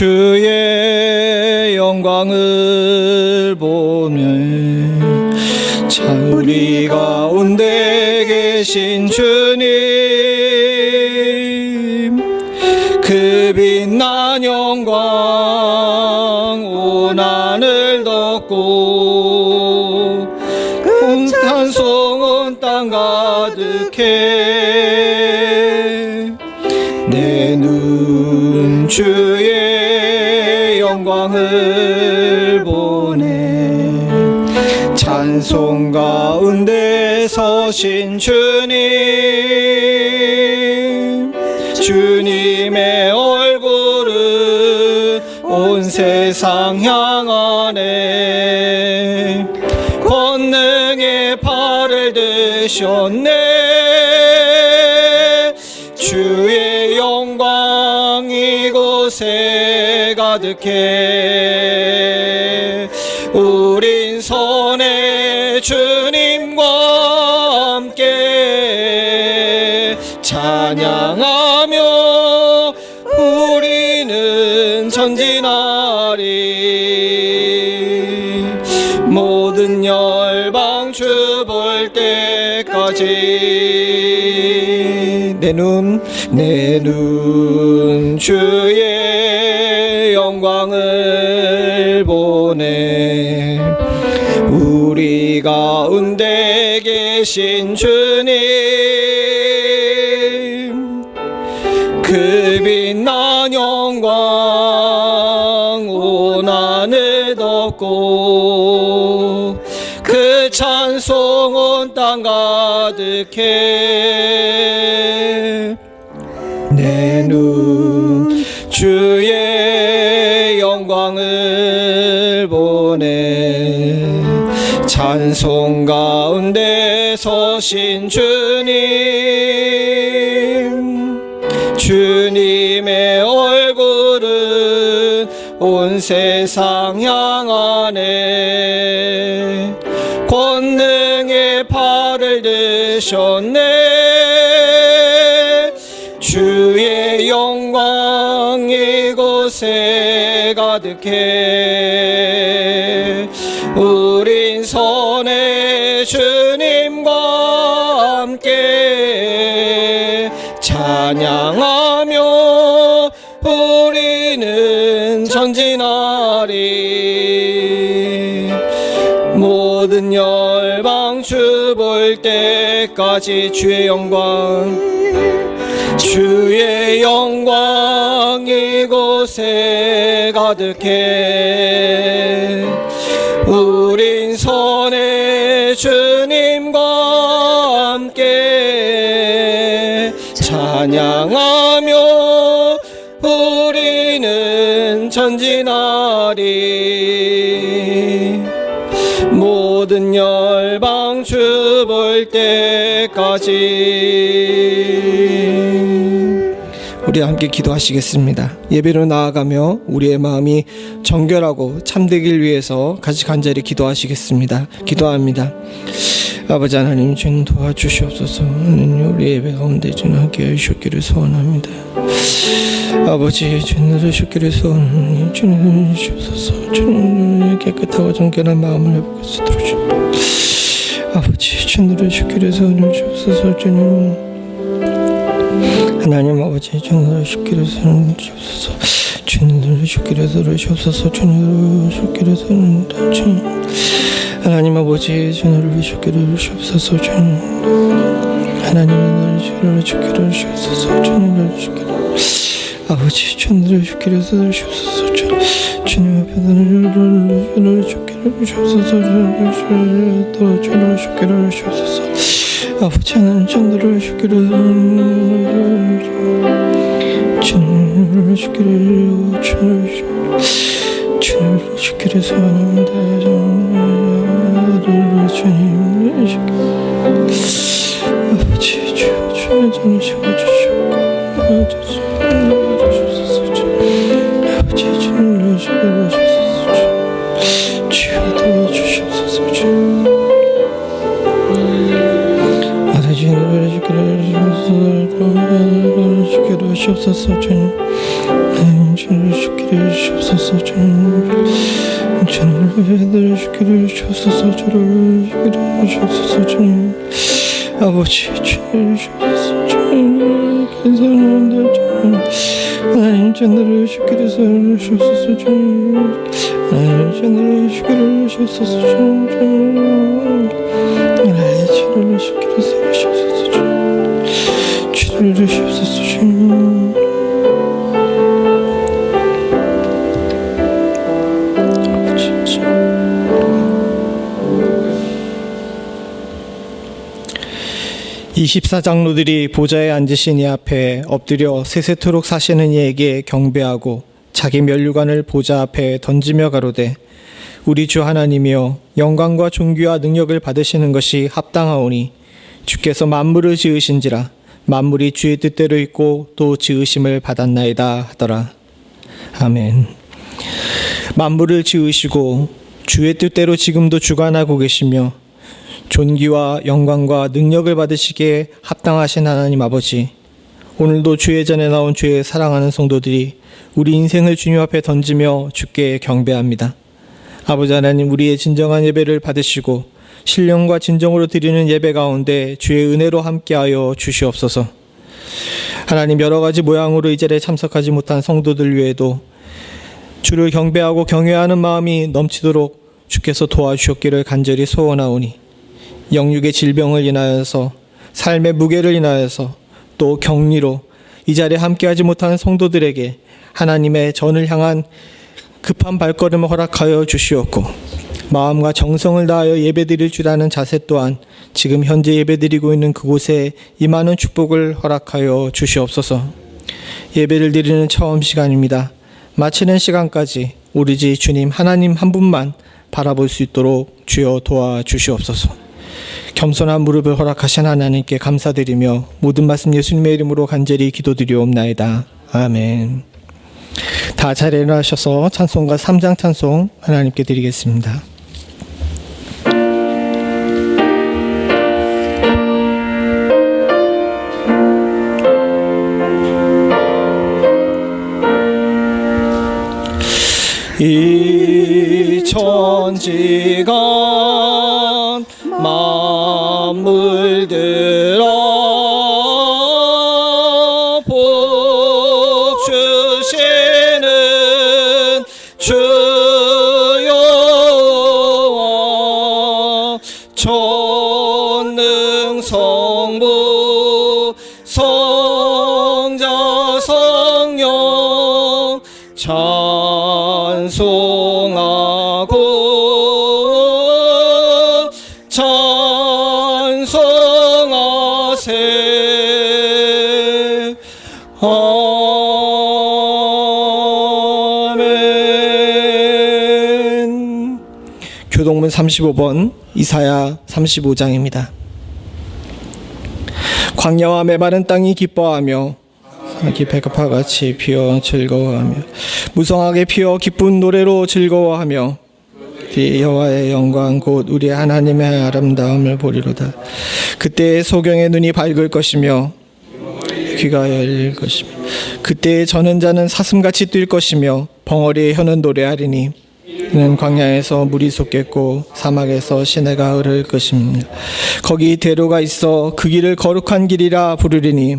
주의 영광을 보네. 참 우리 가운데 계신 주님, 그 빛난 영광 온 하늘 덮고 찬송 온 땅 가득해. 내 눈 주의 영광을 보네. 찬송 가운데 서신 주님, 주님의 얼굴은 온 세상 향하네. 권능의 팔을 드셨네. 주의 영광 이곳에 가득해. 우린 선의 주님과 함께 찬양하며 우리는 전진하리. 모든 열방 주 볼 때까지 내 눈 주의 영광을 보네. 우리 가운데 계신 주님, 그 빛난 영광 온 하늘 덮고 그 찬송 온 땅 가득해. 내 눈 주의 영광을 보네. 찬송 가운데 서신 주님, 주님의 얼굴은 온 세상 향하네. 권능의 팔을 드셨네. 주의 영광 이곳에 가득해. 우린 선의 주님과 함께 찬양하며 우리는 전진하리. 모든 열방 주 볼 때까지 주의 영광 이곳에 가득해. 우린 선의 주님과 함께 찬양하며 우리는 전진하리. 모든 열방 주 볼 때까지. 우리 함께 기도하시겠습니다. 예배로 나아가며 우리의 마음이 정결하고 참되길 위해서 같이 간절히 기도하시겠습니다. 기도합니다. 아버지 하나님, 주님 도와주시옵소서. 하나님, 우리 예배 가운데 주님 함께 해주시기를 소원합니다. 아버지, 주님을 주기를 소원하니 주님 주옵소서. 주님 깨끗하고 정결한 마음을 회복할 수 있도록 주옵소서. 아버지, 주님을 주기를 소원을 주옵소서. 주님 하나님 아버지, 주님을 주기를 소원을 주옵소서. 주님을 주기를 소원을 주옵소서. 주님을 주기를 소원을 주옵소서. 하나님 아버지, 주님을 주기를 주옵소서. 주님 하나님을 주기를 주옵소서. 주님을 주기를 아버지, 주님을 주기를 소원을 주옵소서. 주님 앞에 나를 주기를 주옵소서. 주님을 주기를 주옵소서. 아버지 하나님, 주님을 주기를 소원합니다. 아버지, 주님 채워주시고 아버지, 주님을 주시옵소서. 주여 도와주시옵소서. 아버지, 주님을 주기를 주옵소서. 주님 주님 주기를 주옵소서. 주님을 주기를 주옵소서. 저를 주기를 주옵소서. 주님 아버지 주를 주옵소서. 주님 괜찮은데 주님 하나님 저를 주기를 주옵소서. 주님 하나님 저를 주기를 주옵소서. 주님 하나님 저를 주기를 주옵소서. 주님 주를 주옵소서. 주님 24장로들이 보좌에 앉으신 이 앞에 엎드려 세세토록 사시는 이에게 경배하고 자기 면류관을 보좌 앞에 던지며 가로되 우리 주 하나님이여 영광과 존귀와 능력을 받으시는 것이 합당하오니 주께서 만물을 지으신지라 만물이 주의 뜻대로 있고 또 지으심을 받았나이다 하더라. 아멘. 만물을 지으시고 주의 뜻대로 지금도 주관하고 계시며 존귀와 영광과 능력을 받으시기에 합당하신 하나님 아버지, 오늘도 주의 전에 나온 주의 사랑하는 성도들이 우리 인생을 주님 앞에 던지며 주께 경배합니다. 아버지 하나님, 우리의 진정한 예배를 받으시고 신령과 진정으로 드리는 예배 가운데 주의 은혜로 함께하여 주시옵소서. 하나님, 여러 가지 모양으로 이 자리에 참석하지 못한 성도들 외에도 주를 경배하고 경외하는 마음이 넘치도록 주께서 도와주셨기를 간절히 소원하오니 영육의 질병을 인하여서 삶의 무게를 인하여서 또 격리로 이 자리에 함께하지 못하는 성도들에게 하나님의 전을 향한 급한 발걸음을 허락하여 주시옵고 마음과 정성을 다하여 예배드릴 줄 아는 자세 또한 지금 현재 예배드리고 있는 그곳에 임하는 축복을 허락하여 주시옵소서. 예배를 드리는 처음 시간입니다. 마치는 시간까지 오로지 주님 하나님 한 분만 바라볼 수 있도록 주여 도와주시옵소서. 겸손한 무릎을 허락하신 하나님께 감사드리며 모든 말씀 예수님의 이름으로 간절히 기도드리옵나이다. 아멘. 다 잘 일어나셔서 찬송가 3장 찬송 하나님께 드리겠습니다. 이 천지가 만물들어 복 주시는 주여 전능 성부 성자 성령 찬송하고 찬송하세. 아멘. 교동문 35번 이사야 35장입니다. 광야와 메마른 땅이 기뻐하며 산이 백합화같이 피어 즐거워하며 무성하게 피어 기쁜 노래로 즐거워하며 여호와의 영광 곧 우리 하나님의 아름다움을 보리로다. 그때의 소경의 눈이 밝을 것이며 귀가 열릴 것이며 그때의 저는 자는 사슴같이 뛸 것이며 벙어리의 혀는 노래하리니 이는 광야에서 물이 솟겠고 사막에서 시내가 흐를 것입니다. 거기 대로가 있어 그 길을 거룩한 길이라 부르리니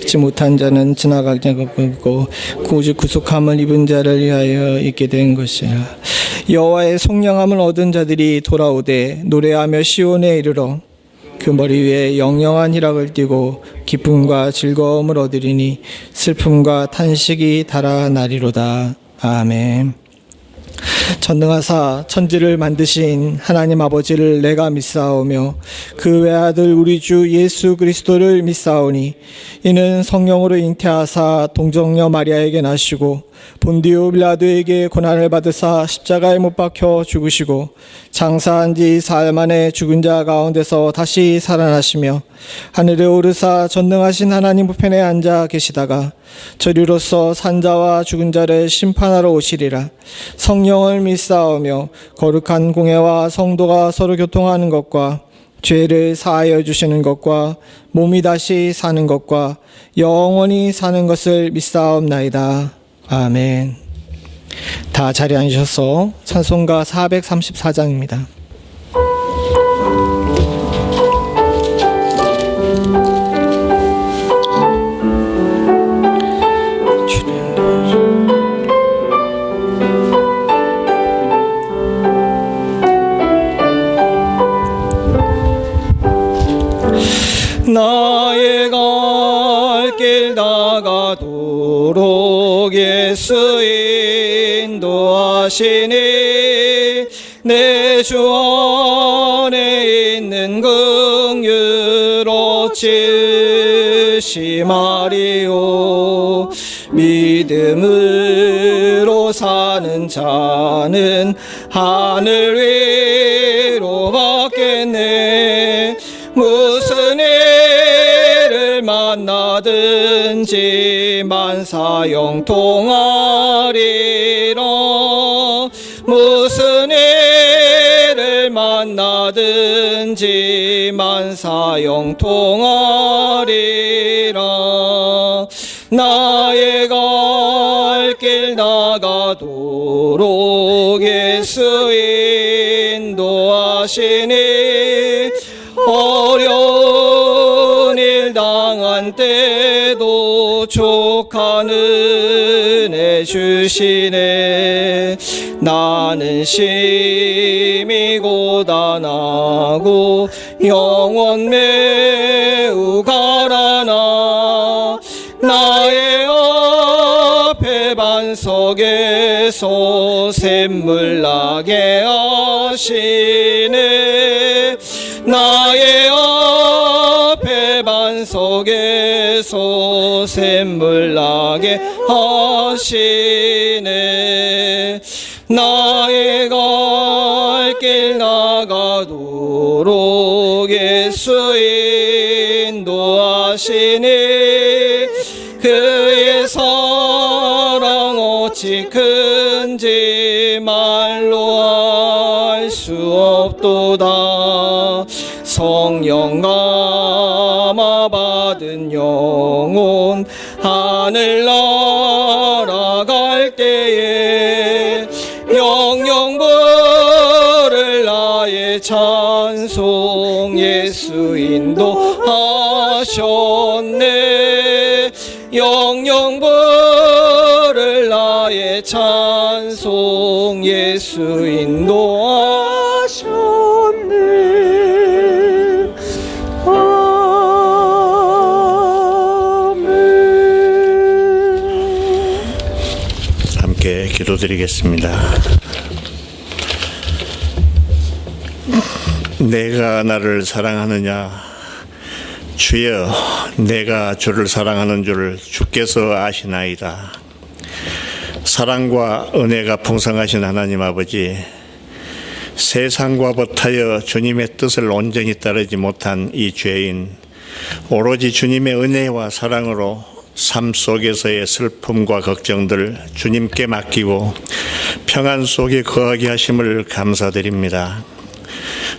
잊지 못한 자는 지나가지 않고 오직 구속함을 입은 자를 위하여 있게 된 것이라. 여호와의 속량함을 얻은 자들이 돌아오되 노래하며 시온에 이르러 그 머리 위에 영영한 희락을 띠고 기쁨과 즐거움을 얻으리니 슬픔과 탄식이 달아나리로다. 아멘. 전능하사 천지를 만드신 하나님 아버지를 내가 믿사오며 그 외아들 우리 주 예수 그리스도를 믿사오니 이는 성령으로 잉태하사 동정녀 마리아에게 나시고 본디오 빌라도에게 고난을 받으사 십자가에 못 박혀 죽으시고 장사한 지 사흘 만에 죽은 자 가운데서 다시 살아나시며 하늘에 오르사 전능하신 하나님 우편에 앉아 계시다가 저리로서 산자와 죽은 자를 심판하러 오시리라. 성령을 믿사오며 거룩한 공회와 성도가 서로 교통하는 것과 죄를 사하여 주시는 것과 몸이 다시 사는 것과 영원히 사는 것을 믿사옵나이다. 아멘. 다 자리에 앉으셔서 찬송가 434장입니다. 나의 갈 길 나가도록 예수 인도하시니 내 주 안에 있는 긍휼 어찌 말이오. 믿음으로 사는 자는 하늘 위로 받겠네. 무슨 일을 만나든지 만사형통하리라. 무슨 일을 만나든지 만사형통하리라. 나의 갈 길 나가도록 예수 인도하시니 어려운 일 당한 때도 족한 은혜 주시네. 나는 심히 고단하고 영혼 매우 가라나. 나의 앞에 반석에서 샘물 나게 하시네. 나의 앞에 반석에서 샘물 나게 하시네. 나의 갈 길 나가도록 예수 인도하시니 그의 사랑 어찌 큰지 말로 알 수 없도다. 성령 감화 받은 영혼 하늘 날아갈 때에 영영 부를 나의 찬송 예수 인도하셨네. 영영 부를 나의 찬송 예수 인도하셨네. 아멘. 함께 기도드리겠습니다. 내가 나를 사랑하느냐? 주여, 내가 주를 사랑하는 줄 주께서 아시나이다. 사랑과 은혜가 풍성하신 하나님 아버지, 세상과 버타여 주님의 뜻을 온전히 따르지 못한 이 죄인, 오로지 주님의 은혜와 사랑으로 삶 속에서의 슬픔과 걱정들 주님께 맡기고 평안 속에 거하게 하심을 감사드립니다.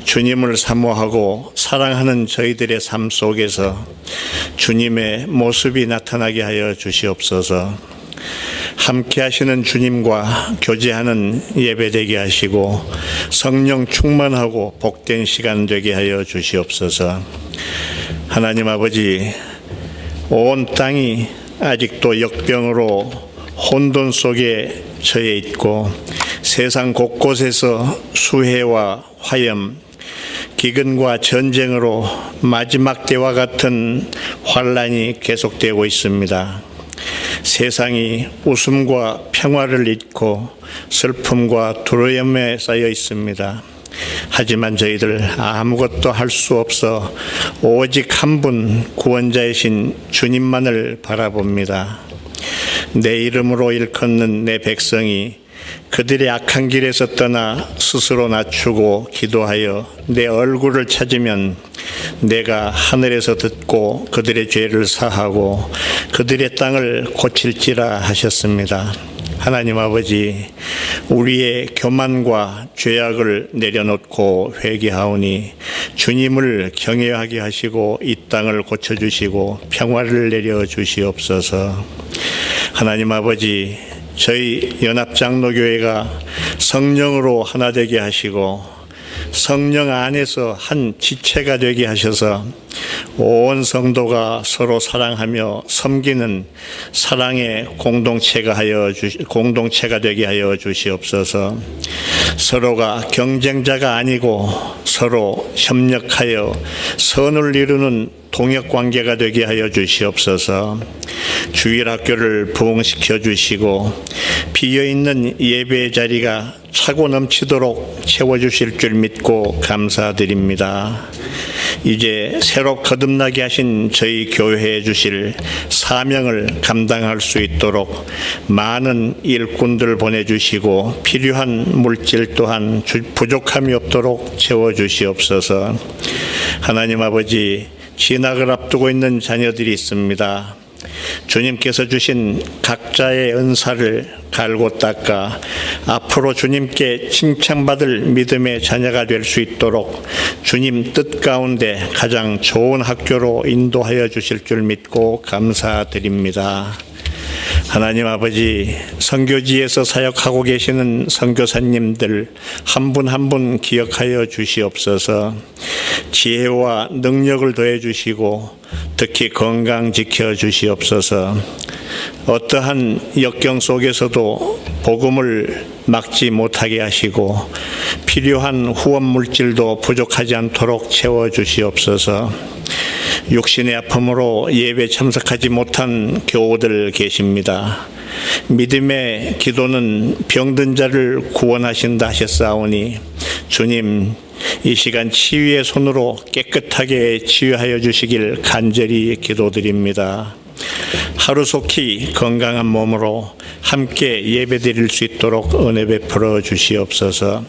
주님을 사모하고 사랑하는 저희들의 삶 속에서 주님의 모습이 나타나게 하여 주시옵소서. 함께 하시는 주님과 교제하는 예배되게 하시고 성령 충만하고 복된 시간 되게 하여 주시옵소서. 하나님 아버지, 온 땅이 아직도 역병으로 혼돈 속에 처해 있고 세상 곳곳에서 수해와 화염, 기근과 전쟁으로 마지막 때와 같은 환란이 계속되고 있습니다. 세상이 웃음과 평화를 잃고 슬픔과 두려움에 쌓여 있습니다. 하지만 저희들 아무것도 할 수 없어 오직 한 분 구원자이신 주님만을 바라봅니다. 내 이름으로 일컫는 내 백성이 그들의 악한 길에서 떠나 스스로 낮추고 기도하여 내 얼굴을 찾으면 내가 하늘에서 듣고 그들의 죄를 사하고 그들의 땅을 고칠지라 하셨습니다. 하나님 아버지, 우리의 교만과 죄악을 내려놓고 회개하오니 주님을 경외하게 하시고 이 땅을 고쳐주시고 평화를 내려 주시옵소서. 하나님 아버지, 저희 연합장로교회가 성령으로 하나 되게 하시고 성령 안에서 한 지체가 되게 하셔서 온 성도가 서로 사랑하며 섬기는 사랑의 공동체가 되게 하여 주시옵소서. 서로가 경쟁자가 아니고 서로 협력하여 선을 이루는 동역 관계가 되게 하여 주시옵소서. 주일학교를 부흥시켜 주시고 비어있는 예배의 자리가 차고 넘치도록 채워주실 줄 믿고 감사드립니다. 이제 새로 거듭나게 하신 저희 교회에 주실 사명을 감당할 수 있도록 많은 일꾼들 보내주시고 필요한 물질 또한 부족함이 없도록 채워주시옵소서. 하나님 아버지, 진학을 앞두고 있는 자녀들이 있습니다. 주님께서 주신 각자의 은사를 갈고 닦아 앞으로 주님께 칭찬받을 믿음의 자녀가 될 수 있도록 주님 뜻 가운데 가장 좋은 학교로 인도하여 주실 줄 믿고 감사드립니다. 하나님 아버지, 선교지에서 사역하고 계시는 선교사님들 한 분 한 분 기억하여 주시옵소서. 지혜와 능력을 더해 주시고 특히 건강 지켜 주시옵소서. 어떠한 역경 속에서도 복음을 막지 못하게 하시고 필요한 후원 물질도 부족하지 않도록 채워 주시옵소서. 육신의 아픔으로 예배 참석하지 못한 교우들 계십니다. 믿음의 기도는 병든 자를 구원하신다 하셨사오니 주님, 이 시간 치유의 손으로 깨끗하게 치유하여 주시길 간절히 기도드립니다. 하루속히 건강한 몸으로 함께 예배드릴 수 있도록 은혜 베풀어 주시옵소서.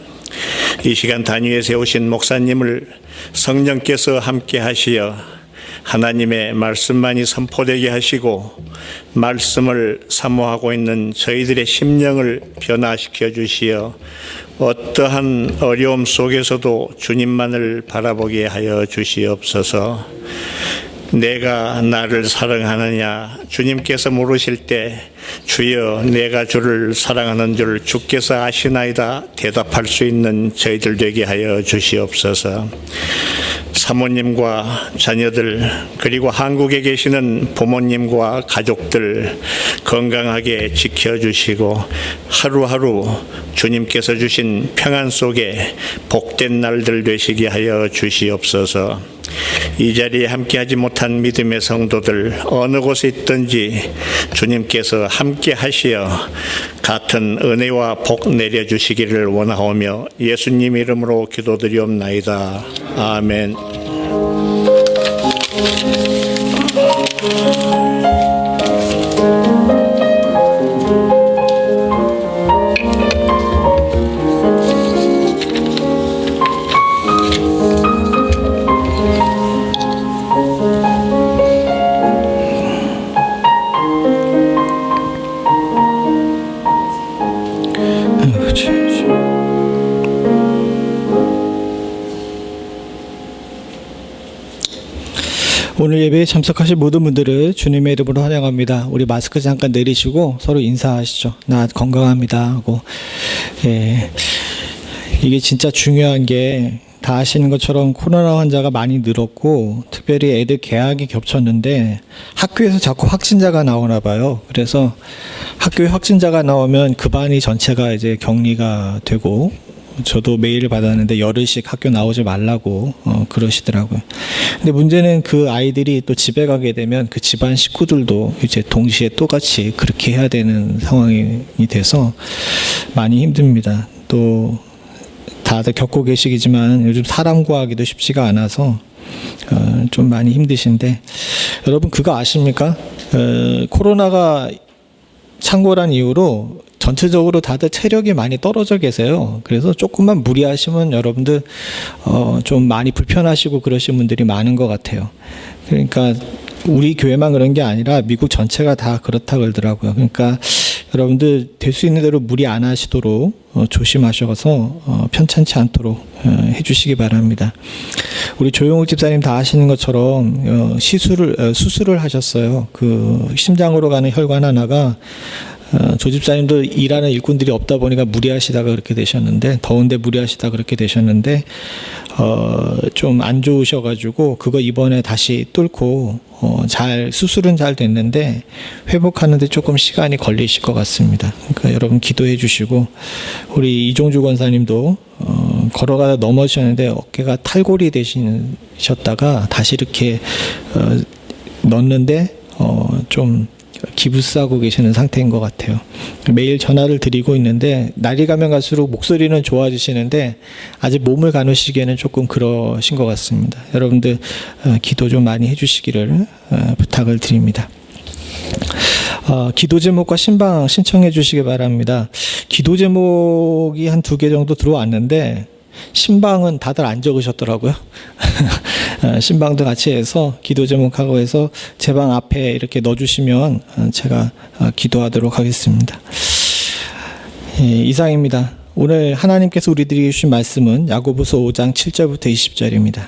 이 시간 단위에 세우신 목사님을 성령께서 함께 하시어 하나님의 말씀만이 선포되게 하시고 말씀을 사모하고 있는 저희들의 심령을 변화시켜 주시어 어떠한 어려움 속에서도 주님만을 바라보게 하여 주시옵소서. 내가 나를 사랑하느냐 주님께서 물으실 때 주여 내가 주를 사랑하는 줄 주께서 아시나이다 대답할 수 있는 저희들 되게 하여 주시옵소서. 사모님과 자녀들 그리고 한국에 계시는 부모님과 가족들 건강하게 지켜주시고 하루하루 주님께서 주신 평안 속에 복된 날들 되시게 하여 주시옵소서. 이 자리에 함께하지 못한 믿음의 성도들 어느 곳에 있든지 주님께서 함께 하시어 같은 은혜와 복 내려주시기를 원하오며 예수님 이름으로 기도드리옵나이다. 아멘. 오늘 예배에 참석하신 모든 분들을 주님의 이름으로 환영합니다. 우리 마스크 잠깐 내리시고 서로 인사하시죠. 나 건강합니다 하고. 예. 이게 진짜 중요한 게 다 아시는 것처럼 코로나 환자가 많이 늘었고 특별히 애들 개학이 겹쳤는데 학교에서 자꾸 확진자가 나오나 봐요. 그래서 학교에 확진자가 나오면 그 반이 전체가 이제 격리가 되고 저도 메일을 받았는데 열흘씩 학교 나오지 말라고 그러시더라고요. 근데 문제는 그 아이들이 또 집에 가게 되면 그 집안 식구들도 이제 동시에 똑같이 그렇게 해야 되는 상황이 돼서 많이 힘듭니다. 또 다들 겪고 계시겠지만 요즘 사람 구하기도 쉽지가 않아서 좀 많이 힘드신데 여러분 그거 아십니까? 코로나가 창궐한 이후로 전체적으로 다들 체력이 많이 떨어져 계세요. 그래서 조금만 무리하시면 여러분들 좀 많이 불편하시고 그러신 분들이 많은 것 같아요. 그러니까 우리 교회만 그런 게 아니라 미국 전체가 다 그렇다 그러더라고요. 그러니까 여러분들 될 수 있는 대로 무리 안 하시도록 조심하셔서 편찮지 않도록 해주시기 바랍니다. 우리 조용욱 집사님 다 아시는 것처럼 수술을 하셨어요. 그 심장으로 가는 혈관 하나가 조집사님도 일하는 일꾼들이 없다 보니까 무리하시다가 그렇게 되셨는데, 더운데 무리하시다 그렇게 되셨는데, 좀 안 좋으셔가지고 그거 이번에 다시 뚫고 수술은 잘 됐는데 회복하는데 조금 시간이 걸리실 것 같습니다. 그러니까 여러분 기도해 주시고, 우리 이종주 권사님도 걸어가다 넘어지셨는데 어깨가 탈골이 되셨다가 다시 이렇게 넣는데 좀 기부싸고 계시는 상태인 것 같아요. 매일 전화를 드리고 있는데 날이 가면 갈수록 목소리는 좋아지시는데 아직 몸을 가누시기에는 조금 그러신 것 같습니다. 여러분들 기도 좀 많이 해주시기를 부탁을 드립니다. 기도 제목과 신방 신청해 주시기 바랍니다. 기도 제목이 한 2개 정도 들어왔는데 신방은 다들 안 적으셨더라고요. 신방도 같이 해서 기도 제목하고 해서 제 방 앞에 이렇게 넣어주시면 제가 기도하도록 하겠습니다. 이상입니다. 오늘 하나님께서 우리들에게 주신 말씀은 야고보서 5장 7절부터 20절입니다.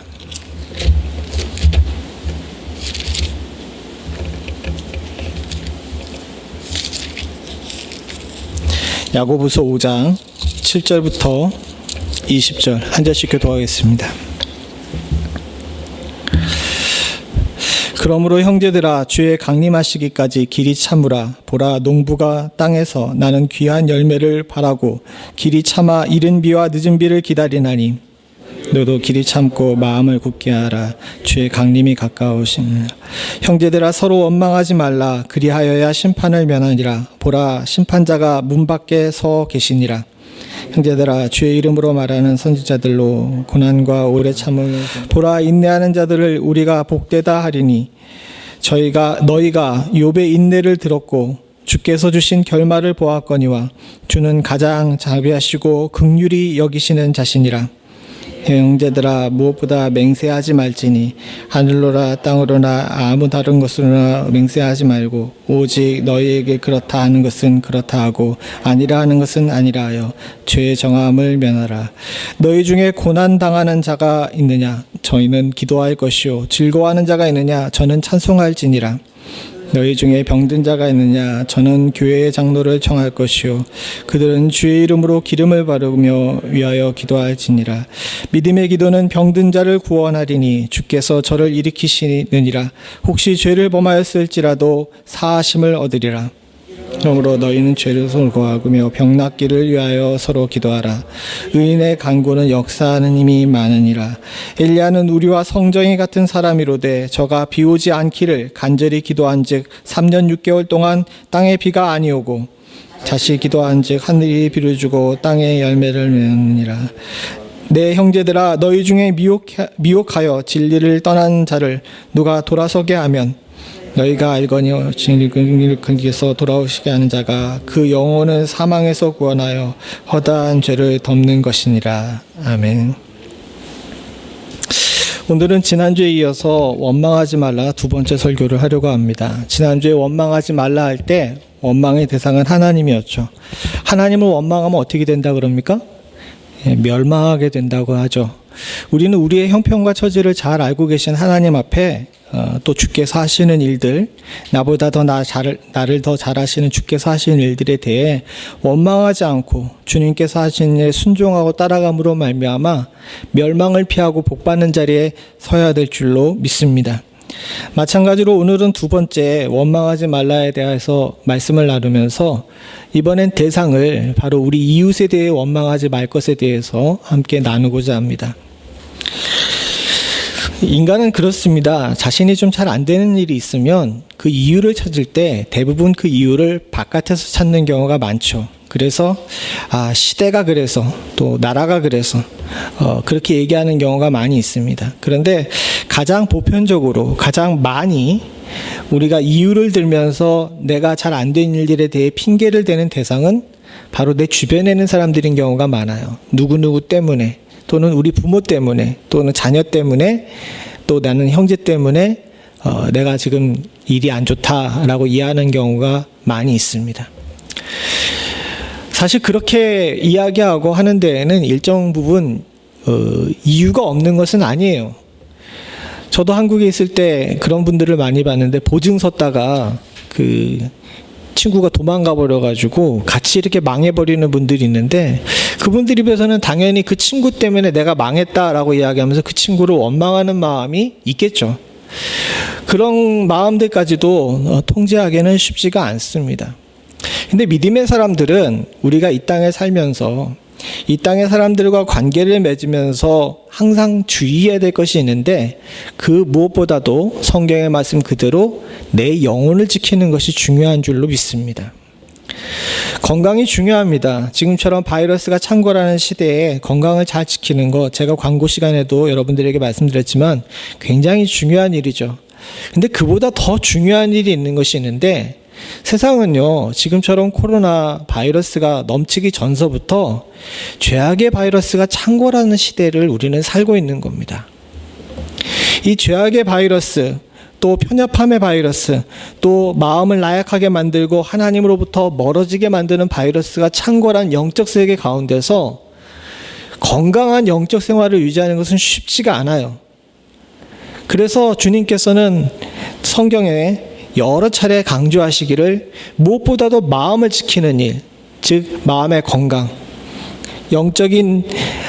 야고보서 5장 7절부터 20절 한 절씩 교도하겠습니다. 그러므로 형제들아, 주의 강림하시기까지 길이 참으라. 보라, 농부가 땅에서 나는 귀한 열매를 바라고 길이 참아 이른 비와 늦은 비를 기다리나니 너도 길이 참고 마음을 굳게 하라. 주의 강림이 가까우시니라. 형제들아, 서로 원망하지 말라. 그리하여야 심판을 면하니라. 보라, 심판자가 문 밖에 서 계시니라. 형제들아, 주의 이름으로 말하는 선지자들로 고난과 오래 참음을 보라, 인내하는 자들을 우리가 복되다 하리니 너희가 욥의 인내를 들었고 주께서 주신 결말을 보았거니와 주는 가장 자비하시고 긍휼히 여기시는 자시니라. 형제들아, 무엇보다 맹세하지 말지니 하늘로나 땅으로나 아무 다른 것으로나 맹세하지 말고 오직 너희에게 그렇다 하는 것은 그렇다 하고 아니라 하는 것은 아니라 하여 죄의 정함을 면하라. 너희 중에 고난 당하는 자가 있느냐? 저희는 기도할 것이요. 즐거워하는 자가 있느냐? 저는 찬송할지니라. 너희 중에 병든 자가 있느냐? 저는 교회의 장로를 청할 것이요. 그들은 주의 이름으로 기름을 바르며 위하여 기도할지니라. 믿음의 기도는 병든 자를 구원하리니 주께서 저를 일으키시느니라. 혹시 죄를 범하였을지라도 사하심을 얻으리라. 그러므로 너희는 죄를 솔고하며 병 낫기를 위하여 서로 기도하라. 의인의 간구는 역사하는 힘이 많으니라. 엘리야는 우리와 성정이 같은 사람이로되 저가 비 오지 않기를 간절히 기도한즉 3년 6개월 동안 땅에 비가 아니오고 다시 기도한즉 하늘이 비를 주고 땅에 열매를 맺느니라. 내 형제들아, 너희 중에 미혹하여 진리를 떠난 자를 누가 돌아서게 하면 너희가 알거니 진리께서 돌아오시게 하는 자가 그 영혼을 사망에서 구원하여 허다한 죄를 덮는 것이니라. 아멘. 오늘은 지난주에 이어서 원망하지 말라 2번째 설교를 하려고 합니다. 지난주에 원망하지 말라 할 때 원망의 대상은 하나님이었죠. 하나님을 원망하면 어떻게 된다 그럽니까? 멸망하게 된다고 하죠. 우리는 우리의 형편과 처지를 잘 알고 계신 하나님 앞에 또 주께서 하시는 일들, 나보다 더 나를 더 잘 아시는 주께서 하시는 일들에 대해 원망하지 않고 주님께서 하시는 일에 순종하고 따라감으로 말미암아 멸망을 피하고 복받는 자리에 서야 될 줄로 믿습니다. 마찬가지로 오늘은 2번째 원망하지 말라에 대해서 말씀을 나누면서 이번엔 대상을 바로 우리 이웃에 대해 원망하지 말 것에 대해서 함께 나누고자 합니다. 인간은 그렇습니다. 자신이 좀 잘 안 되는 일이 있으면 그 이유를 찾을 때 대부분 그 이유를 바깥에서 찾는 경우가 많죠. 그래서 시대가 그래서 또 나라가 그래서 그렇게 얘기하는 경우가 많이 있습니다. 그런데 가장 보편적으로 가장 많이 우리가 이유를 들면서 내가 잘 안 된 일들에 대해 핑계를 대는 대상은 바로 내 주변에 있는 사람들인 경우가 많아요. 누구누구 때문에 또는 우리 부모 때문에 또는 자녀 때문에 또 나는 형제 때문에 내가 지금 일이 안 좋다라고 이해하는 경우가 많이 있습니다. 사실 그렇게 이야기하고 하는 데에는 일정 부분 이유가 없는 것은 아니에요. 저도 한국에 있을 때 그런 분들을 많이 봤는데 보증 섰다가 친구가 도망가 버려가지고 같이 이렇게 망해버리는 분들이 있는데, 그분들 입에서는 당연히 그 친구 때문에 내가 망했다라고 이야기하면서 그 친구를 원망하는 마음이 있겠죠. 그런 마음들까지도 통제하기는 쉽지가 않습니다. 근데 믿음의 사람들은 우리가 이 땅에 살면서 이 땅의 사람들과 관계를 맺으면서 항상 주의해야 될 것이 있는데, 그 무엇보다도 성경의 말씀 그대로 내 영혼을 지키는 것이 중요한 줄로 믿습니다. 건강이 중요합니다. 지금처럼 바이러스가 창궐하는 시대에 건강을 잘 지키는 것, 제가 광고 시간에도 여러분들에게 말씀드렸지만 굉장히 중요한 일이죠. 근데 그보다 더 중요한 일이 있는 것이 있는데, 세상은요, 지금처럼 코로나 바이러스가 넘치기 전서부터 죄악의 바이러스가 창궐하는 시대를 우리는 살고 있는 겁니다. 이 죄악의 바이러스, 또 편협함의 바이러스, 또 마음을 나약하게 만들고 하나님으로부터 멀어지게 만드는 바이러스가 창궐한 영적 세계 가운데서 건강한 영적 생활을 유지하는 것은 쉽지가 않아요. 그래서 주님께서는 성경에 여러 차례 강조하시기를 무엇보다도 마음을 지키는 일, 즉 마음의 건강, 영적인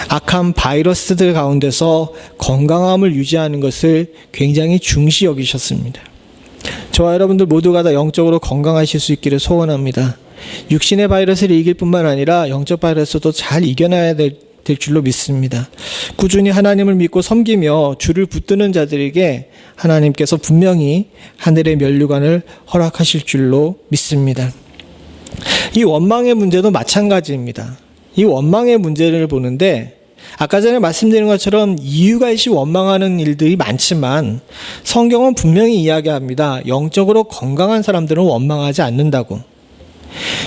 악한 바이러스들 가운데서 건강함을 유지하는 것을 굉장히 중시 여기셨습니다. 저와 여러분들 모두가 다 영적으로 건강하실 수 있기를 소원합니다. 육신의 바이러스를 이길 뿐만 아니라 영적 바이러스도 잘 이겨내야 될 줄로 믿습니다. 꾸준히 하나님을 믿고 섬기며 주를 붙드는 자들에게 하나님께서 분명히 하늘의 면류관을 허락하실 줄로 믿습니다. 이 원망의 문제도 마찬가지입니다. 이 원망의 문제를 보는데, 아까 전에 말씀드린 것처럼 이유가 있이 원망하는 일들이 많지만 성경은 분명히 이야기합니다. 영적으로 건강한 사람들은 원망하지 않는다고.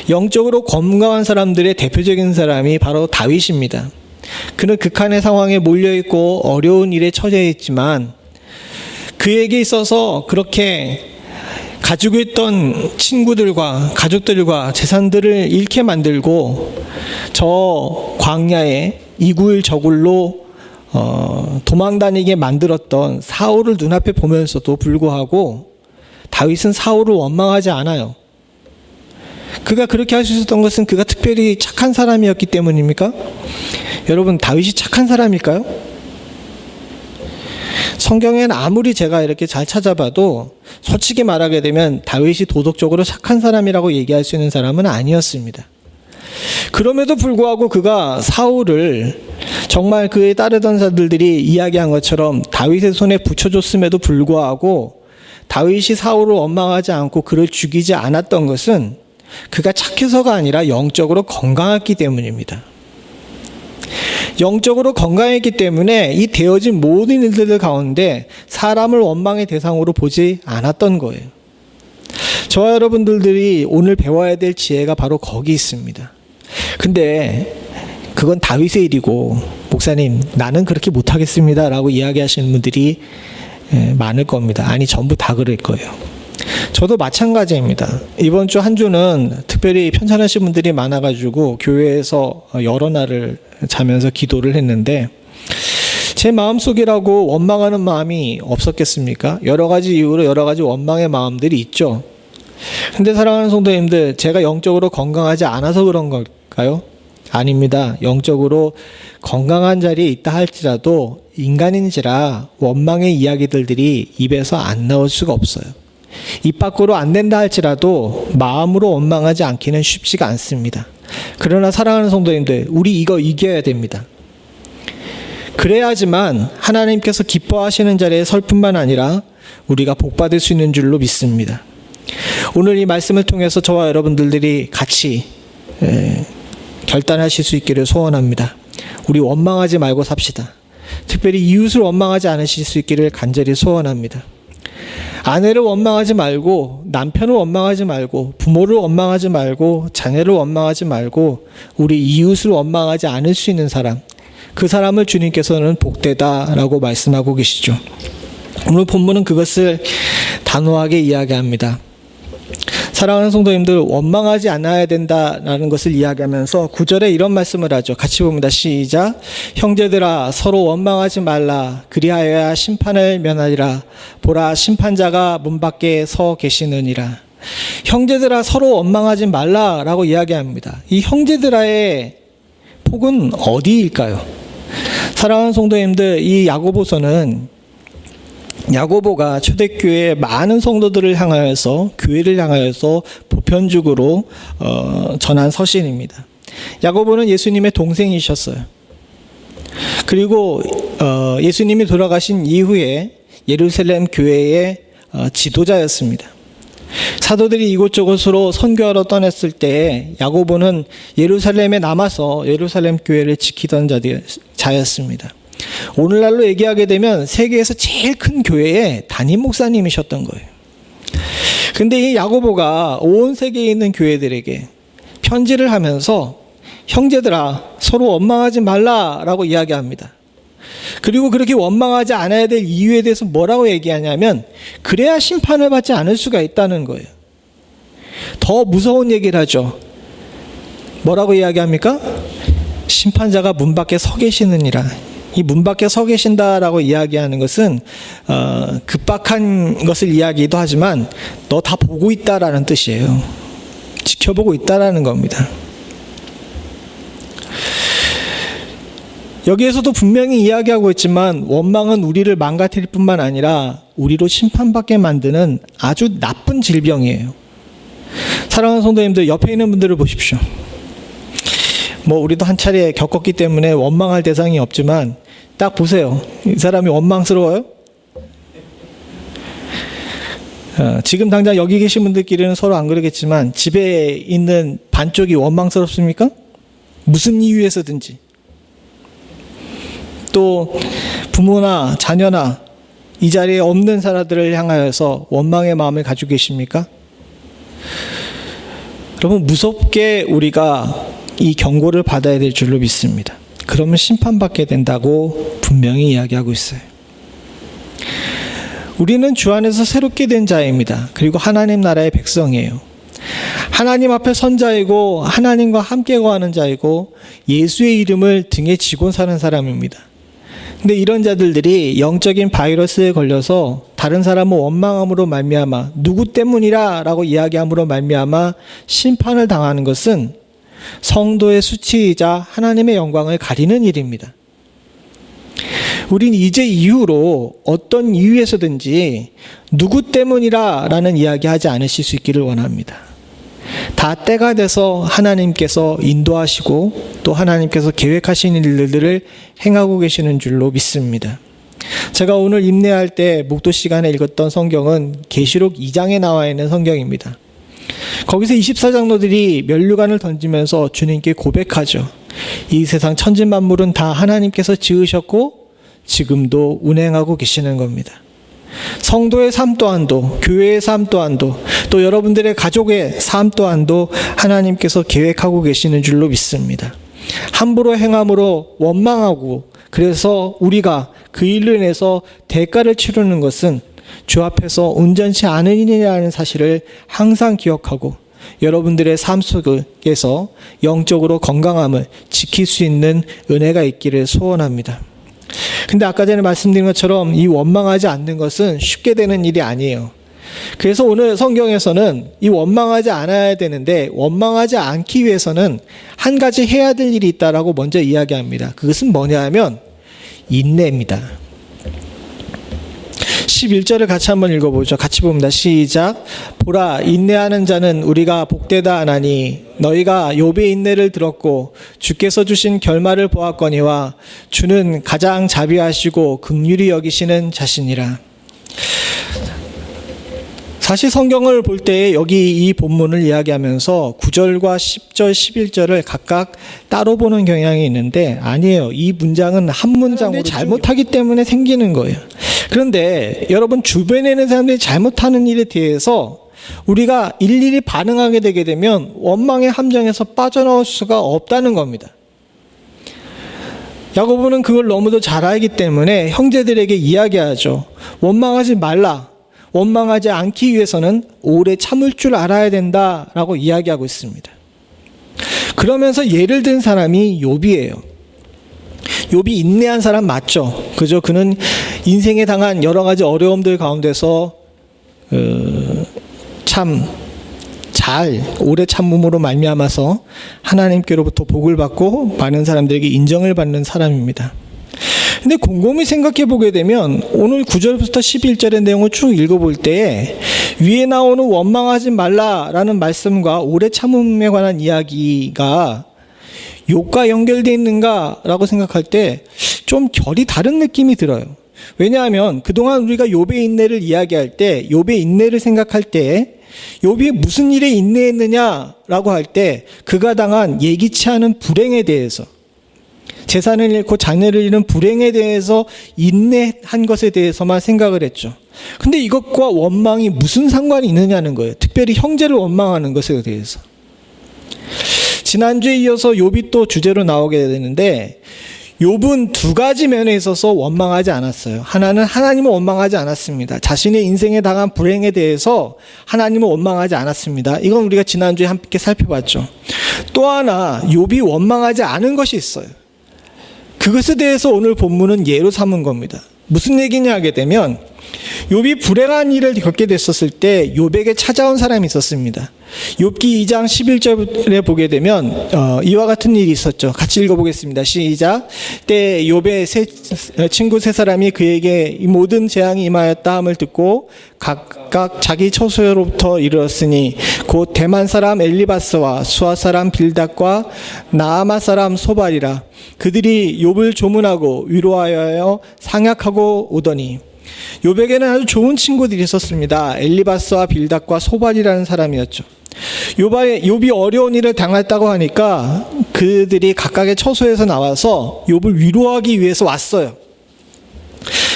영적으로 건강한 사람들의 대표적인 사람이 바로 다윗입니다. 그는 극한의 상황에 몰려있고 어려운 일에 처해 있지만 그에게 있어서 그렇게 가지고 있던 친구들과 가족들과 재산들을 잃게 만들고 저 광야에 이굴 저굴로 도망다니게 만들었던 사울을 눈앞에 보면서도 불구하고 다윗은 사울을 원망하지 않아요. 그가 그렇게 할 수 있었던 것은 그가 특별히 착한 사람이었기 때문입니까? 여러분, 다윗이 착한 사람일까요? 성경에는 아무리 제가 이렇게 잘 찾아봐도 솔직히 말하게 되면 다윗이 도덕적으로 착한 사람이라고 얘기할 수 있는 사람은 아니었습니다. 그럼에도 불구하고 그가 사울을 정말 그에 따르던 자들이 이야기한 것처럼 다윗의 손에 붙여줬음에도 불구하고 다윗이 사울을 원망하지 않고 그를 죽이지 않았던 것은 그가 착해서가 아니라 영적으로 건강했기 때문입니다. 영적으로 건강했기 때문에 이 되어진 모든 일들 가운데 사람을 원망의 대상으로 보지 않았던 거예요. 저와 여러분들이 오늘 배워야 될 지혜가 바로 거기 있습니다. 근데 그건 다윗의 일이고, 목사님 나는 그렇게 못하겠습니다 라고 이야기하시는 분들이 많을 겁니다. 아니, 전부 다 그럴 거예요. 저도 마찬가지입니다. 이번 주 한 주는 특별히 편찮으신 분들이 많아가지고 교회에서 여러 날을 자면서 기도를 했는데, 제 마음속이라고 원망하는 마음이 없었겠습니까? 여러 가지 이유로 여러 가지 원망의 마음들이 있죠. 근데 사랑하는 성도님들, 제가 영적으로 건강하지 않아서 그런 걸까요? 아닙니다. 영적으로 건강한 자리에 있다 할지라도 인간인지라 원망의 이야기들이 입에서 안 나올 수가 없어요. 입 밖으로 안 낸다 할지라도 마음으로 원망하지 않기는 쉽지가 않습니다. 그러나 사랑하는 성도님들, 우리 이거 이겨야 됩니다. 그래야지만 하나님께서 기뻐하시는 자리에 설 뿐만 아니라 우리가 복받을 수 있는 줄로 믿습니다. 오늘 이 말씀을 통해서 저와 여러분들이 같이 결단하실 수 있기를 소원합니다. 우리 원망하지 말고 삽시다. 특별히 이웃을 원망하지 않으실 수 있기를 간절히 소원합니다. 아내를 원망하지 말고, 남편을 원망하지 말고, 부모를 원망하지 말고, 자녀를 원망하지 말고, 우리 이웃을 원망하지 않을 수 있는 사람, 그 사람을 주님께서는 복되다라고 말씀하고 계시죠. 오늘 본문은 그것을 단호하게 이야기합니다. 사랑하는 성도님들, 원망하지 않아야 된다라는 것을 이야기하면서 9절에 이런 말씀을 하죠. 같이 봅니다. 시작. 형제들아, 서로 원망하지 말라. 그리하여야 심판을 면하리라. 보라, 심판자가 문 밖에 서 계시느니라. 형제들아 서로 원망하지 말라라고 이야기합니다. 이 형제들아의 폭은 어디일까요? 사랑하는 성도님들, 이 야고보서는 야고보가 초대교회의 많은 성도들을 향하여서, 교회를 향하여서 보편적으로 전한 서신입니다. 야고보는 예수님의 동생이셨어요. 그리고 예수님이 돌아가신 이후에 예루살렘 교회의 지도자였습니다. 사도들이 이곳저곳으로 선교하러 떠났을 때 야고보는 예루살렘에 남아서 예루살렘 교회를 지키던 자였습니다. 오늘날로 얘기하게 되면 세계에서 제일 큰 교회의 담임 목사님이셨던 거예요. 근데 이 야고보가 온 세계에 있는 교회들에게 편지를 하면서 형제들아 서로 원망하지 말라라고 이야기합니다. 그리고 그렇게 원망하지 않아야 될 이유에 대해서 뭐라고 얘기하냐면 그래야 심판을 받지 않을 수가 있다는 거예요. 더 무서운 얘기를 하죠. 뭐라고 이야기합니까? 심판자가 문 밖에 서 계시느니라. 이 문 밖에 서 계신다라고 이야기하는 것은 급박한 것을 이야기도 하지만 너 다 보고 있다라는 뜻이에요. 지켜보고 있다라는 겁니다. 여기에서도 분명히 이야기하고 있지만 원망은 우리를 망가뜨릴 뿐만 아니라 우리로 심판받게 만드는 아주 나쁜 질병이에요. 사랑하는 성도님들, 옆에 있는 분들을 보십시오. 우리도 한 차례 겪었기 때문에 원망할 대상이 없지만 딱 보세요. 이 사람이 원망스러워요? 지금 당장 여기 계신 분들끼리는 서로 안 그러겠지만 집에 있는 반쪽이 원망스럽습니까? 무슨 이유에서든지. 또 부모나 자녀나 이 자리에 없는 사람들을 향하여서 원망의 마음을 가지고 계십니까? 여러분, 무섭게 우리가 이 경고를 받아야 될 줄로 믿습니다. 그러면 심판받게 된다고 분명히 이야기하고 있어요. 우리는 주 안에서 새롭게 된 자입니다. 그리고 하나님 나라의 백성이에요. 하나님 앞에 선 자이고 하나님과 함께 거하는 자이고 예수의 이름을 등에 지고 사는 사람입니다. 근데 이런 자들이 영적인 바이러스에 걸려서 다른 사람을 원망함으로 말미암아 누구 때문이라 라고 이야기함으로 말미암아 심판을 당하는 것은 성도의 수치이자 하나님의 영광을 가리는 일입니다. 우린 이제 이후로 어떤 이유에서든지 누구 때문이라 라는 이야기하지 않으실 수 있기를 원합니다. 다 때가 돼서 하나님께서 인도하시고 또 하나님께서 계획하신 일들을 행하고 계시는 줄로 믿습니다. 제가 오늘 임내할 때 목도 시간에 읽었던 성경은 계시록 2장에 나와 있는 성경입니다. 거기서 24장로들이 면류관을 던지면서 주님께 고백하죠. 이 세상 천지만물은 다 하나님께서 지으셨고 지금도 운행하고 계시는 겁니다. 성도의 삶 또한도, 교회의 삶 또한도, 또 여러분들의 가족의 삶 또한도 하나님께서 계획하고 계시는 줄로 믿습니다. 함부로 행함으로 원망하고 그래서 우리가 그 일로 인해서 대가를 치르는 것은 주 앞에서 온전치 않은 일이라는 사실을 항상 기억하고 여러분들의 삶 속에서 영적으로 건강함을 지킬 수 있는 은혜가 있기를 소원합니다. 근데 아까 전에 말씀드린 것처럼 이 원망하지 않는 것은 쉽게 되는 일이 아니에요. 그래서 오늘 성경에서는 이 원망하지 않아야 되는데 원망하지 않기 위해서는 한 가지 해야 될 일이 있다라고 먼저 이야기합니다. 그것은 뭐냐 하면 인내입니다. 11절을 같이 한번 읽어보죠. 같이 봅니다. 시작. 보라, 인내하는 자는 우리가 복되다 하나니 너희가 욥의 인내를 들었고 주께서 주신 결말을 보았거니와 주는 가장 자비하시고 긍휼히 여기시는 자시니라. 사실 성경을 볼 때 여기 이 본문을 이야기하면서 9절과 10절, 11절을 각각 따로 보는 경향이 있는데 아니에요. 이 문장은 한 문장으로 잘못하기 때문에 생기는 거예요. 그런데 여러분 주변에 있는 사람들이 잘못하는 일에 대해서 우리가 일일이 반응하게 되게 되면 원망의 함정에서 빠져나올 수가 없다는 겁니다. 야고보는 그걸 너무도 잘 알기 때문에 형제들에게 이야기하죠. 원망하지 말라. 원망하지 않기 위해서는 오래 참을 줄 알아야 된다라고 이야기하고 있습니다. 그러면서 예를 든 사람이 욥이에요. 욥이 인내한 사람 맞죠? 그죠? 그는 인생에 당한 여러 가지 어려움들 가운데서 참 잘 오래 참음으로 말미암아서 하나님께로부터 복을 받고 많은 사람들에게 인정을 받는 사람입니다. 근데 곰곰이 생각해 보게 되면 오늘 9절부터 11절의 내용을 쭉 읽어볼 때 위에 나오는 원망하지 말라라는 말씀과 오래 참음에 관한 이야기가 욥과 연결되어 있는가라고 생각할 때 좀 결이 다른 느낌이 들어요. 왜냐하면 그동안 우리가 욥의 인내를 이야기할 때, 욥의 인내를 생각할 때 욥이 무슨 일에 인내했느냐라고 할 때 그가 당한 예기치 않은 불행에 대해서, 재산을 잃고 자녀를 잃은 불행에 대해서 인내한 것에 대해서만 생각을 했죠. 근데 이것과 원망이 무슨 상관이 있느냐는 거예요. 특별히 형제를 원망하는 것에 대해서. 지난주에 이어서 욥이 또 주제로 나오게 되는데, 욥은 두 가지 면에 있어서 원망하지 않았어요. 하나는 하나님을 원망하지 않았습니다. 자신의 인생에 당한 불행에 대해서 하나님을 원망하지 않았습니다. 이건 우리가 지난주에 함께 살펴봤죠. 또 하나 욥이 원망하지 않은 것이 있어요. 그것에 대해서 오늘 본문은 예로 삼은 겁니다. 무슨 얘기냐 하게 되면 욥이 불행한 일을 겪게 됐었을 때 욥에게 찾아온 사람이 있었습니다. 욥기 2장 11절에 보게 되면 이와 같은 일이 있었죠. 같이 읽어보겠습니다. 시작. 때 욥의 친구 세 사람이 그에게 이 모든 재앙이 임하였다 함을 듣고 각각 자기 처소로부터 이르렀으니 곧 대만 사람 엘리바스와 수아 사람 빌닷과 나아마 사람 소발이라. 그들이 욥을 조문하고 위로하여 상약하고 오더니, 욥에게는 아주 좋은 친구들이 있었습니다. 엘리바스와 빌닷과 소발이라는 사람이었죠. 욥이 어려운 일을 당했다고 하니까 그들이 각각의 처소에서 나와서 욥을 위로하기 위해서 왔어요.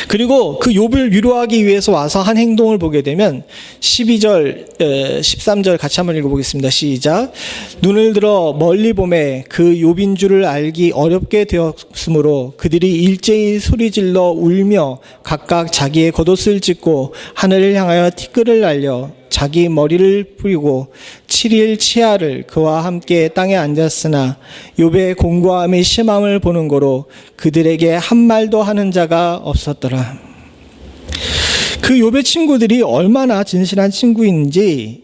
그리고 그 욥을 위로하기 위해서 와서 한 행동을 보게 되면 12절, 13절 같이 한번 읽어보겠습니다. 시작. 눈을 들어 멀리 보매 그 욥인 줄을 알기 어렵게 되었으므로 그들이 일제히 소리질러 울며 각각 자기의 겉옷을 찢고 하늘을 향하여 티끌을 날려 자기 머리를 뿌리고 7일 치아를 그와 함께 땅에 앉았으나 욥의 공고함이 심함을 보는 거로 그들에게 한 말도 하는 자가 없었더라. 그 욥의 친구들이 얼마나 진실한 친구인지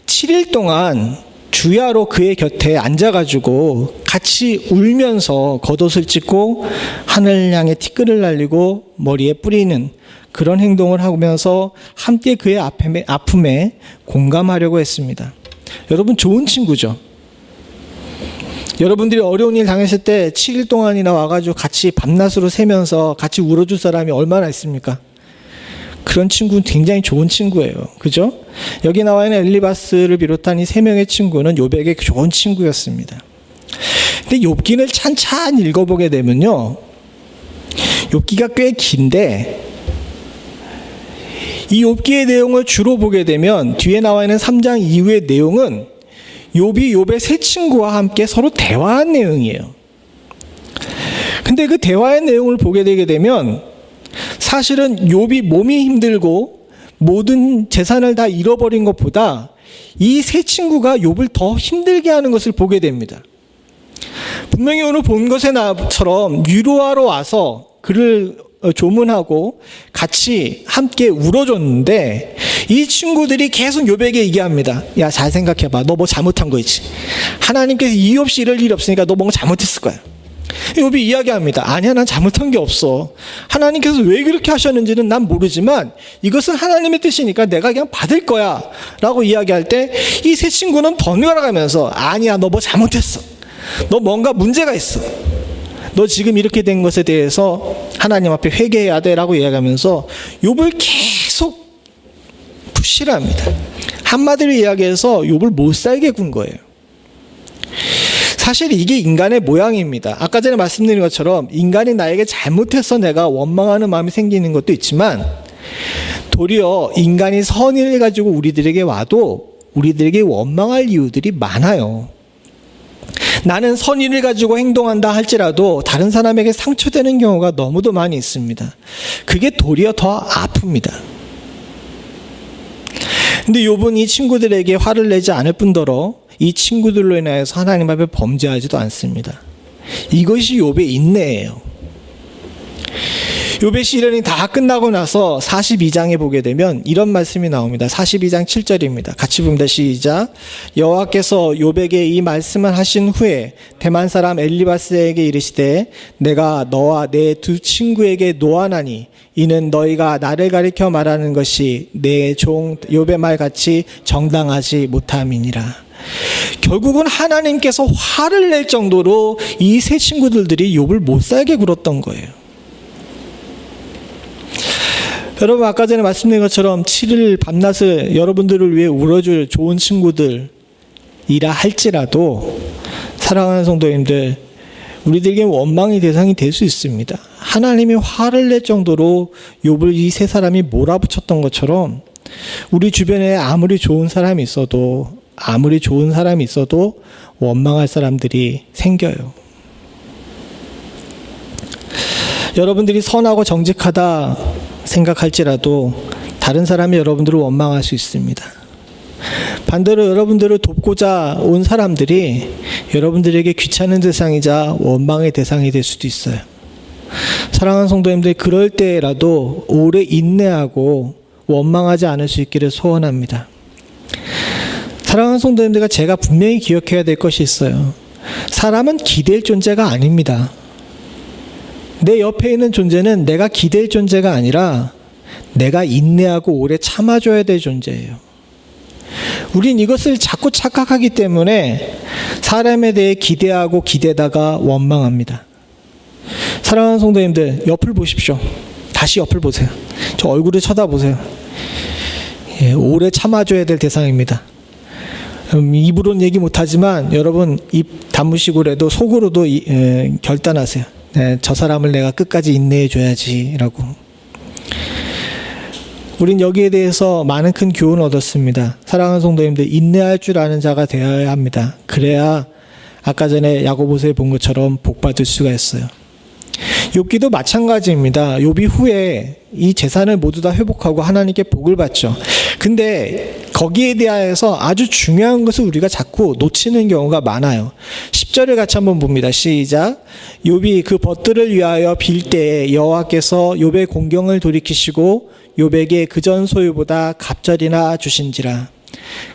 7일 동안 주야로 그의 곁에 앉아가지고 같이 울면서 겉옷을 찢고 하늘을 향해 티끌을 날리고 머리에 뿌리는 그런 행동을 하면서 함께 그의 아픔에 공감하려고 했습니다. 여러분, 좋은 친구죠. 여러분들이 어려운 일 당했을 때 7일 동안이나 와가지고 같이 밤낮으로 새면서 같이 울어줄 사람이 얼마나 있습니까? 그런 친구는 굉장히 좋은 친구예요. 그죠? 여기 나와 있는 엘리바스를 비롯한 이 세 명의 친구는 욥에게 좋은 친구였습니다. 근데 욥기를 찬찬히 읽어보게 되면요, 욥기가 꽤 긴데 이 욥기의 내용을 주로 보게 되면 뒤에 나와 있는 3장 이후의 내용은 욥이 욥의 세 친구와 함께 서로 대화한 내용이에요. 근데 그 대화의 내용을 보게 되게 되면 사실은 욥이 몸이 힘들고 모든 재산을 다 잃어버린 것보다 이 세 친구가 욥을 더 힘들게 하는 것을 보게 됩니다. 분명히 오늘 본 것처럼 위로하러 와서 그를 조문하고 같이 함께 울어줬는데 이 친구들이 계속 욥에게 얘기합니다. 야, 잘 생각해봐. 너 뭐 잘못한 거 있지? 하나님께서 이유 없이 이럴 일이 없으니까 너 뭔가 잘못했을 거야. 욥이 이야기합니다. 아니야, 난 잘못한 게 없어. 하나님께서 왜 그렇게 하셨는지는 난 모르지만 이것은 하나님의 뜻이니까 내가 그냥 받을 거야 라고 이야기할 때 이 세 친구는 번갈아 가면서 아니야, 너 뭐 잘못했어. 너 뭔가 문제가 있어. 너 지금 이렇게 된 것에 대해서 하나님 앞에 회개해야 돼 라고 이야기하면서 욥을 계속 푸시를 합니다. 한마디로 이야기해서 욥을 못 살게 군 거예요. 사실 이게 인간의 모양입니다. 아까 전에 말씀드린 것처럼 인간이 나에게 잘못해서 내가 원망하는 마음이 생기는 것도 있지만 도리어 인간이 선의를 가지고 우리들에게 와도 우리들에게 원망할 이유들이 많아요. 나는 선의를 가지고 행동한다 할지라도 다른 사람에게 상처되는 경우가 너무도 많이 있습니다. 그게 도리어 더 아픕니다. 근데 욥은 이 친구들에게 화를 내지 않을 뿐더러 이 친구들로 인하여서 하나님 앞에 범죄하지도 않습니다. 이것이 욥의 인내예요. 욥의 시련이 다 끝나고 나서 42장에 보게 되면 이런 말씀이 나옵니다. 42장 7절입니다. 같이 봅니다. 시작. 여호와께서 욥에게 이 말씀을 하신 후에 대만 사람 엘리바스에게 이르시되 내가 너와 내 두 친구에게 노하나니 이는 너희가 나를 가리켜 말하는 것이 내 종 욥의 말같이 정당하지 못함이니라. 결국은 하나님께서 화를 낼 정도로 이 세 친구들이 욥을 못 살게 굴었던 거예요. 여러분, 아까 전에 말씀드린 것처럼 7일 밤낮을 여러분들을 위해 울어줄 좋은 친구들이라 할지라도 사랑하는 성도님들, 우리들에게 원망의 대상이 될 수 있습니다. 하나님이 화를 낼 정도로 욥을 이 세 사람이 몰아붙였던 것처럼 우리 주변에 아무리 좋은 사람이 있어도 원망할 사람들이 생겨요. 여러분들이 선하고 정직하다 생각할지라도 다른 사람이 여러분들을 원망할 수 있습니다. 반대로 여러분들을 돕고자 온 사람들이 여러분들에게 귀찮은 대상이자 원망의 대상이 될 수도 있어요. 사랑하는 성도님들, 그럴 때라도 오래 인내하고 원망하지 않을 수 있기를 소원합니다. 사랑하는 성도님들과 제가 분명히 기억해야 될 것이 있어요. 사람은 기댈 존재가 아닙니다. 내 옆에 있는 존재는 내가 기댈 존재가 아니라 내가 인내하고 오래 참아줘야 될 존재예요. 우린 이것을 자꾸 착각하기 때문에 사람에 대해 기대하고 기대다가 원망합니다. 사랑하는 성도님들, 옆을 보십시오. 다시 옆을 보세요. 저 얼굴을 쳐다보세요. 오래 참아줘야 될 대상입니다. 입으로는 얘기 못하지만 여러분 입 다무시고라도 속으로도 결단하세요. 네, 저 사람을 내가 끝까지 인내해줘야지 라고. 우린 여기에 대해서 많은 큰 교훈을 얻었습니다. 사랑하는 성도님들, 인내할 줄 아는 자가 되어야 합니다. 그래야 아까 전에 야고보서에 본 것처럼 복받을 수가 있어요. 욥기도 마찬가지입니다. 욥이 후에 이 재산을 모두 다 회복하고 하나님께 복을 받죠. 근데 거기에 대하여서 아주 중요한 것을 우리가 자꾸 놓치는 경우가 많아요. 10절을 같이 한번 봅니다. 시작. 욥이 그 벗들을 위하여 빌 때에 여호와께서 욥의 공경을 돌이키시고 욥에게 그전 소유보다 갑절이나 주신지라.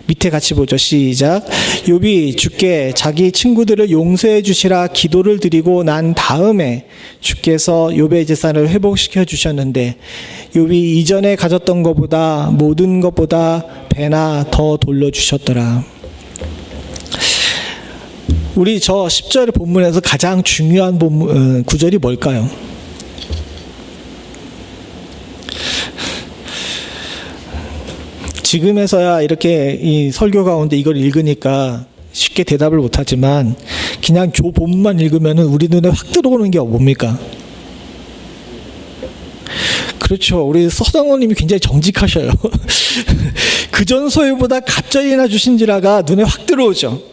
밑에 같이 보죠. 시작. 욥이 주께 자기 친구들을 용서해 주시라 기도를 드리고 난 다음에 주께서 욥의 재산을 회복시켜 주셨는데 욥이 이전에 가졌던 것보다 모든 것보다 배나 더 돌려주셨더라. 우리 저 10절 본문에서 가장 중요한 구절이 뭘까요? 지금에서야 이렇게 이 설교 가운데 이걸 읽으니까 쉽게 대답을 못하지만 그냥 조 본문만 읽으면 우리 눈에 확 들어오는 게 뭡니까? 그렇죠. 우리 서장호님이 굉장히 정직하셔요. 그전 소유보다 갑절이나 주신지라가 눈에 확 들어오죠.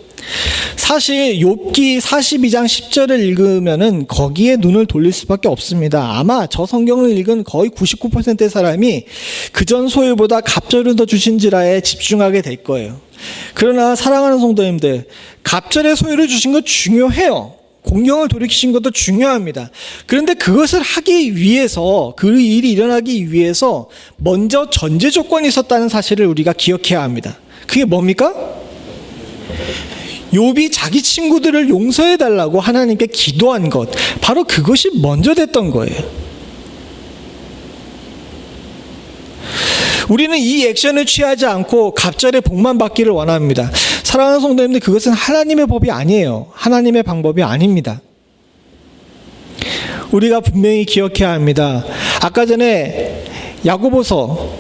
사실 욥기 42장 10절을 읽으면은 거기에 눈을 돌릴 수밖에 없습니다. 아마 저 성경을 읽은 거의 99%의 사람이 그전 소유보다 갑절을 더 주신지라에 집중하게 될 거예요. 그러나 사랑하는 성도님들, 갑절의 소유를 주신 것 중요해요. 공경을 돌이키신 것도 중요합니다. 그런데 그것을 하기 위해서, 그 일이 일어나기 위해서 먼저 전제 조건이 있었다는 사실을 우리가 기억해야 합니다. 그게 뭡니까? 욥이 자기 친구들을 용서해 달라고 하나님께 기도한 것, 바로 그것이 먼저 됐던 거예요. 우리는 이 액션을 취하지 않고 갑절의 복만 받기를 원합니다. 사랑하는 성도님들, 그것은 하나님의 법이 아니에요. 하나님의 방법이 아닙니다. 우리가 분명히 기억해야 합니다. 아까 전에 야고보서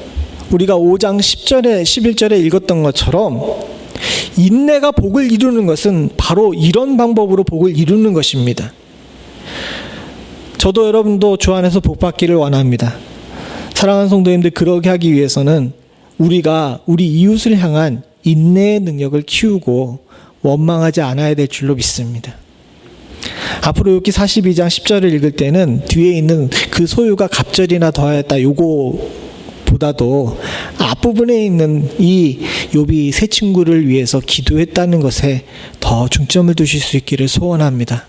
우리가 5장 10절에 11절에 읽었던 것처럼 인내가 복을 이루는 것은 바로 이런 방법으로 복을 이루는 것입니다. 저도 여러분도 주 안에서 복 받기를 원합니다. 사랑하는 성도님들, 그러게 하기 위해서는 우리가 우리 이웃을 향한 인내의 능력을 키우고 원망하지 않아야 될 줄로 믿습니다. 앞으로 욥기 42장 10절을 읽을 때는 뒤에 있는 그 소유가 갑절이나 더하였다 요거보다도 앞부분에 있는 이 욥이 세 친구를 위해서 기도했다는 것에 더 중점을 두실 수 있기를 소원합니다.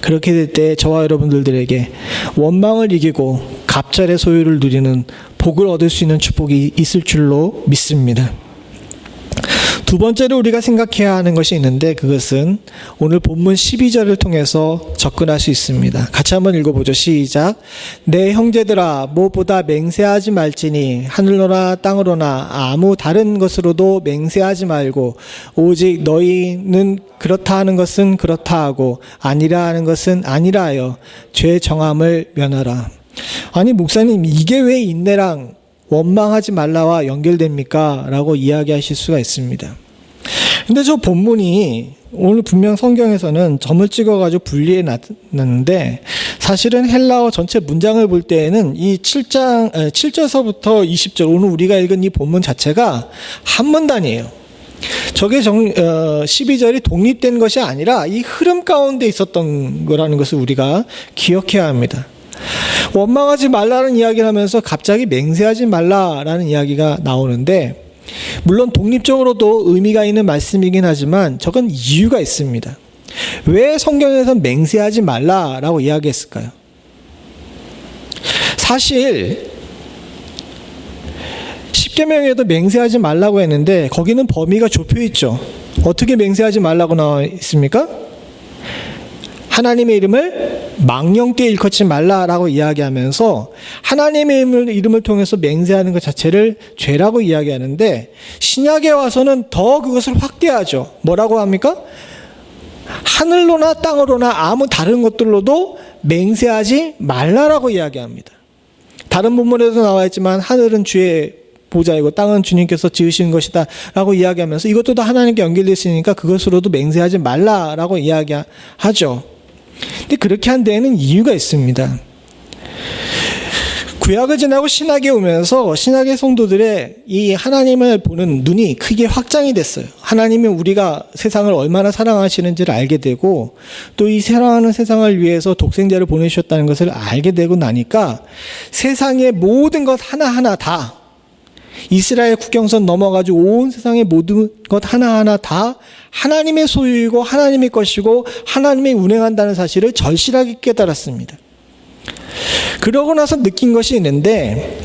그렇게 될 때 저와 여러분들에게 원망을 이기고 갑절의 소유를 누리는 복을 얻을 수 있는 축복이 있을 줄로 믿습니다. 두 번째로 우리가 생각해야 하는 것이 있는데 그것은 오늘 본문 12절을 통해서 접근할 수 있습니다. 같이 한번 읽어보죠. 시작. 내 형제들아 무엇보다 맹세하지 말지니 하늘로나 땅으로나 아무 다른 것으로도 맹세하지 말고 오직 너희는 그렇다 하는 것은 그렇다 하고 아니라 하는 것은 아니라 하여 죄 정함을 면하라. 아니 목사님 이게 왜 인내랑 원망하지 말라와 연결됩니까? 라고 이야기하실 수가 있습니다. 근데 저 본문이 오늘 분명 성경에서는 점을 찍어가지고 분리해 놨는데 사실은 헬라어 전체 문장을 볼 때에는 이 7절서부터 20절 오늘 우리가 읽은 이 본문 자체가 한 문단이에요. 저게 12절이 독립된 것이 아니라 이 흐름 가운데 있었던 거라는 것을 우리가 기억해야 합니다. 원망하지 말라는 이야기를 하면서 갑자기 맹세하지 말라라는 이야기가 나오는데 물론 독립적으로도 의미가 있는 말씀이긴 하지만 저건 이유가 있습니다. 왜 성경에서 맹세하지 말라라고 이야기했을까요? 사실 십계명에도 맹세하지 말라고 했는데 거기는 범위가 좁혀 있죠. 어떻게 맹세하지 말라고 나와 있습니까? 하나님의 이름을 망령되이 일컫지 말라라고 이야기하면서 하나님의 이름을 통해서 맹세하는 것 자체를 죄라고 이야기하는데 신약에 와서는 더 그것을 확대하죠. 뭐라고 합니까? 하늘로나 땅으로나 아무 다른 것들로도 맹세하지 말라라고 이야기합니다. 다른 본문에도 나와 있지만 하늘은 주의 보좌이고 땅은 주님께서 지으신 것이다 라고 이야기하면서 이것도 다 하나님께 연결되어 있으니까 그것으로도 맹세하지 말라라고 이야기하죠. 근데 그렇게 한 데에는 이유가 있습니다. 구약을 지나고 신약에 오면서 신약의 성도들의 이 하나님을 보는 눈이 크게 확장이 됐어요. 하나님이 우리가 세상을 얼마나 사랑하시는지를 알게 되고 또 이 사랑하는 세상을 위해서 독생자를 보내주셨다는 것을 알게 되고 나니까 세상의 모든 것 하나하나 다 이스라엘 국경선 넘어가지고 온 세상의 모든 것 하나하나 다 하나님의 소유이고 하나님의 것이고 하나님이 운행한다는 사실을 절실하게 깨달았습니다. 그러고 나서 느낀 것이 있는데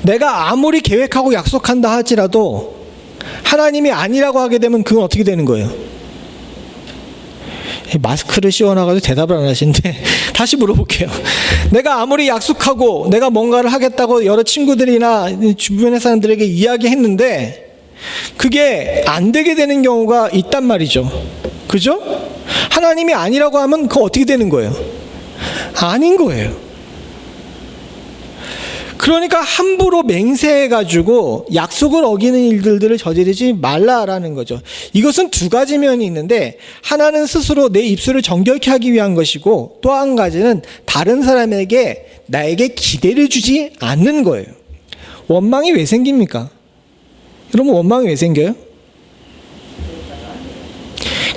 내가 아무리 계획하고 약속한다 할지라도 하나님이 아니라고 하게 되면 그건 어떻게 되는 거예요? 마스크를 씌워놔가지고 대답을 안 하시는데 다시 물어볼게요. 내가 아무리 약속하고 내가 뭔가를 하겠다고 여러 친구들이나 주변의 사람들에게 이야기했는데 그게 안 되게 되는 경우가 있단 말이죠. 그죠? 하나님이 아니라고 하면 그거 어떻게 되는 거예요? 아닌 거예요. 그러니까 함부로 맹세해가지고 약속을 어기는 일들을 저지르지 말라라는 거죠. 이것은 두 가지 면이 있는데 하나는 스스로 내 입술을 정결케 하기 위한 것이고 또 한 가지는 다른 사람에게 나에게 기대를 주지 않는 거예요. 원망이 왜 생깁니까? 여러분 원망이 왜 생겨요?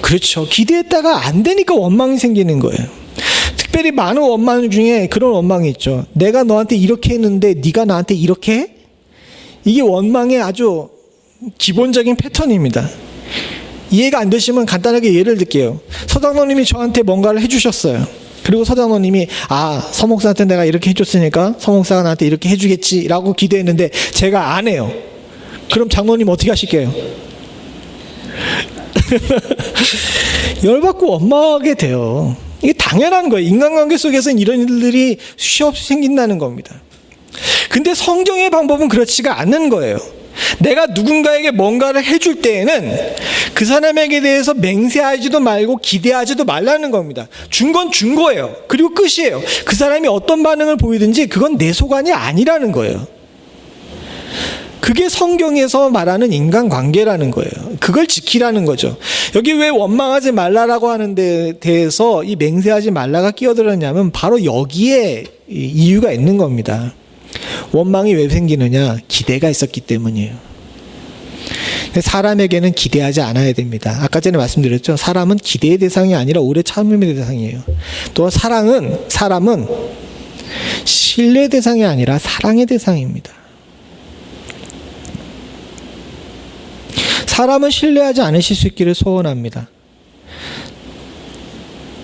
그렇죠. 기대했다가 안 되니까 원망이 생기는 거예요. 특별히 많은 원망 중에 그런 원망이 있죠. 내가 너한테 이렇게 했는데 네가 나한테 이렇게 해? 이게 원망의 아주 기본적인 패턴입니다. 이해가 안 되시면 간단하게 예를 들게요. 서장로님이 저한테 뭔가를 해주셨어요. 그리고 서장로님이 서목사한테 내가 이렇게 해줬으니까 서목사가 나한테 이렇게 해주겠지라고 기대했는데 제가 안 해요. 그럼 장로님 어떻게 하실게요? 열받고 원망하게 돼요. 이게 당연한 거예요. 인간관계 속에서는 이런 일들이 수없이 생긴다는 겁니다. 근데 성경의 방법은 그렇지가 않는 거예요. 내가 누군가에게 뭔가를 해줄 때에는 그 사람에게 대해서 맹세하지도 말고 기대하지도 말라는 겁니다. 준 건 준 거예요. 그리고 끝이에요. 그 사람이 어떤 반응을 보이든지 그건 내 소관이 아니라는 거예요. 그게 성경에서 말하는 인간관계라는 거예요. 그걸 지키라는 거죠. 여기 왜 원망하지 말라라고 하는 데 대해서 이 맹세하지 말라가 끼어들었냐면 바로 여기에 이유가 있는 겁니다. 원망이 왜 생기느냐? 기대가 있었기 때문이에요. 사람에게는 기대하지 않아야 됩니다. 아까 전에 말씀드렸죠. 사람은 기대의 대상이 아니라 오래 참음의 대상이에요. 또 사람은 신뢰 대상이 아니라 사랑의 대상입니다. 사람은 신뢰하지 않으실 수 있기를 소원합니다.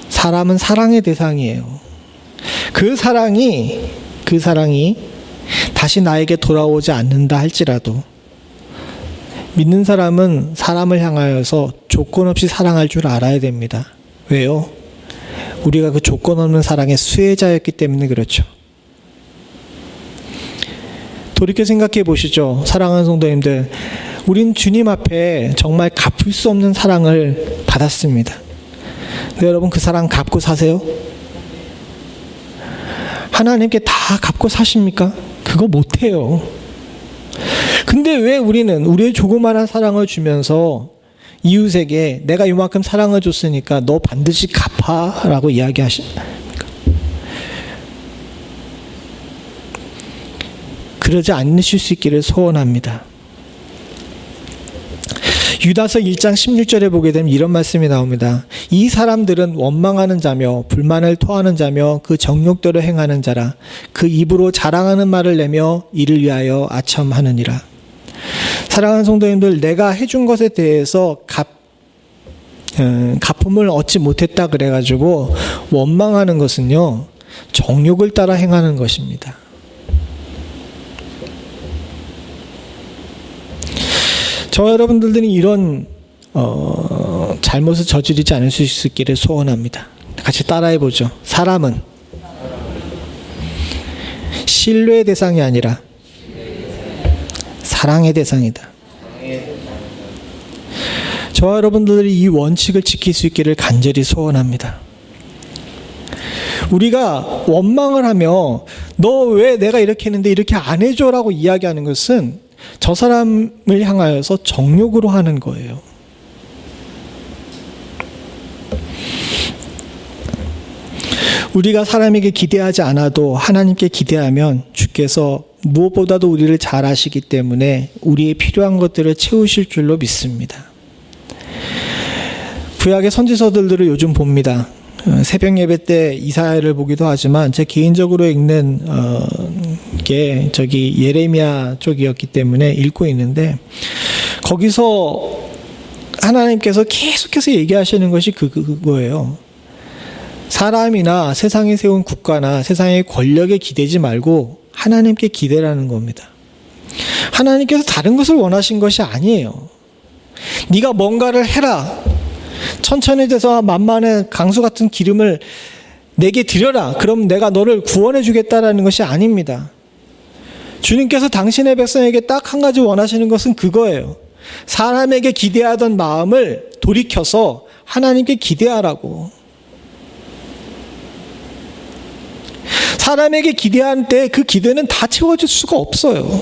사람은 사랑의 대상이에요. 그 사랑이 그 사랑이 다시 나에게 돌아오지 않는다 할지라도 믿는 사람은 사람을 향하여서 조건 없이 사랑할 줄 알아야 됩니다. 왜요? 우리가 그 조건 없는 사랑의 수혜자였기 때문에 그렇죠. 돌이켜 생각해 보시죠. 사랑하는 성도님들, 우린 주님 앞에 정말 갚을 수 없는 사랑을 받았습니다. 근데 여러분, 그 사랑 갚고 사세요? 하나님께 다 갚고 사십니까? 그거 못해요. 근데 왜 우리는 우리의 조그마한 사랑을 주면서 이웃에게 내가 이만큼 사랑을 줬으니까 너 반드시 갚아 라고 이야기하십니까? 그러지 않으실 수 있기를 소원합니다. 유다서 1장 16절에 보게 되면 이런 말씀이 나옵니다. 이 사람들은 원망하는 자며 불만을 토하는 자며 그 정욕대로 행하는 자라. 그 입으로 자랑하는 말을 내며 이를 위하여 아첨하느니라. 사랑하는 성도님들, 내가 해준 것에 대해서 갚음을 얻지 못했다 그래가지고 원망하는 것은요, 정욕을 따라 행하는 것입니다. 저와 여러분들은 이런 잘못을 저지르지 않을 수 있기를 소원합니다. 같이 따라해보죠. 사람은 신뢰의 대상이 아니라 사랑의 대상이다. 저와 여러분들이 이 원칙을 지킬 수 있기를 간절히 소원합니다. 우리가 원망을 하며 너 왜 내가 이렇게 했는데 이렇게 안 해줘라고 이야기하는 것은 저 사람을 향하여서 정욕으로 하는 거예요. 우리가 사람에게 기대하지 않아도 하나님께 기대하면 주께서 무엇보다도 우리를 잘 아시기 때문에 우리의 필요한 것들을 채우실 줄로 믿습니다. 구약의 선지서들을 요즘 봅니다. 새벽 예배 때 이사야를 보기도 하지만 제 개인적으로 읽는 게 저기 예레미야 쪽이었기 때문에 읽고 있는데, 거기서 하나님께서 계속해서 얘기하시는 것이 그거예요. 사람이나 세상에 세운 국가나 세상의 권력에 기대지 말고 하나님께 기대라는 겁니다. 하나님께서 다른 것을 원하신 것이 아니에요. 네가 뭔가를 해라. 천천히 돼서 만만의 강수 같은 기름을 내게 드려라. 그럼 내가 너를 구원해 주겠다라는 것이 아닙니다. 주님께서 당신의 백성에게 딱 한 가지 원하시는 것은 그거예요. 사람에게 기대하던 마음을 돌이켜서 하나님께 기대하라고. 사람에게 기대할 때 그 기대는 다 채워질 수가 없어요.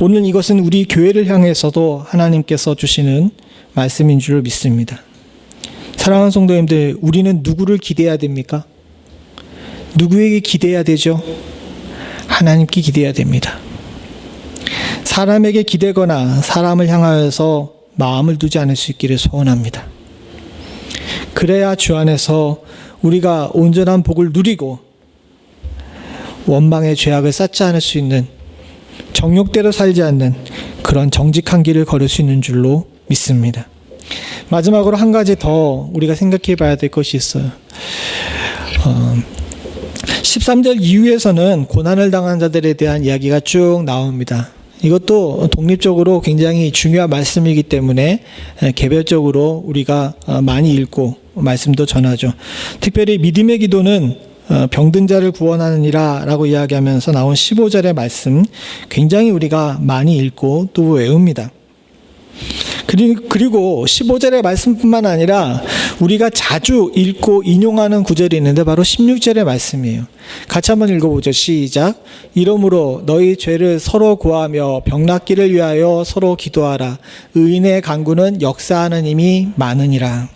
오늘 이것은 우리 교회를 향해서도 하나님께서 주시는 말씀인 줄 믿습니다. 사랑하는 성도님들, 우리는 누구를 기대해야 됩니까? 누구에게 기대해야 되죠? 하나님께 기대해야 됩니다. 사람에게 기대거나 사람을 향하여서 마음을 두지 않을 수 있기를 소원합니다. 그래야 주 안에서 우리가 온전한 복을 누리고 원망의 죄악을 쌓지 않을 수 있는, 정욕대로 살지 않는 그런 정직한 길을 걸을 수 있는 줄로 믿습니다. 마지막으로 한 가지 더 우리가 생각해 봐야 될 것이 있어요. 13절 이후에서는 고난을 당한 자들에 대한 이야기가 쭉 나옵니다. 이것도 독립적으로 굉장히 중요한 말씀이기 때문에 개별적으로 우리가 많이 읽고 말씀도 전하죠. 특별히 믿음의 기도는 병든 자를 구원하느니라 라고 이야기하면서 나온 15절의 말씀 굉장히 우리가 많이 읽고 또 외웁니다. 그리고 15절의 말씀뿐만 아니라 우리가 자주 읽고 인용하는 구절이 있는데 바로 16절의 말씀이에요. 같이 한번 읽어보죠. 시작. 이러므로 너희 죄를 서로 고하며 병 낫기를 위하여 서로 기도하라. 의인의 간구는 역사하는 힘이 많으니라.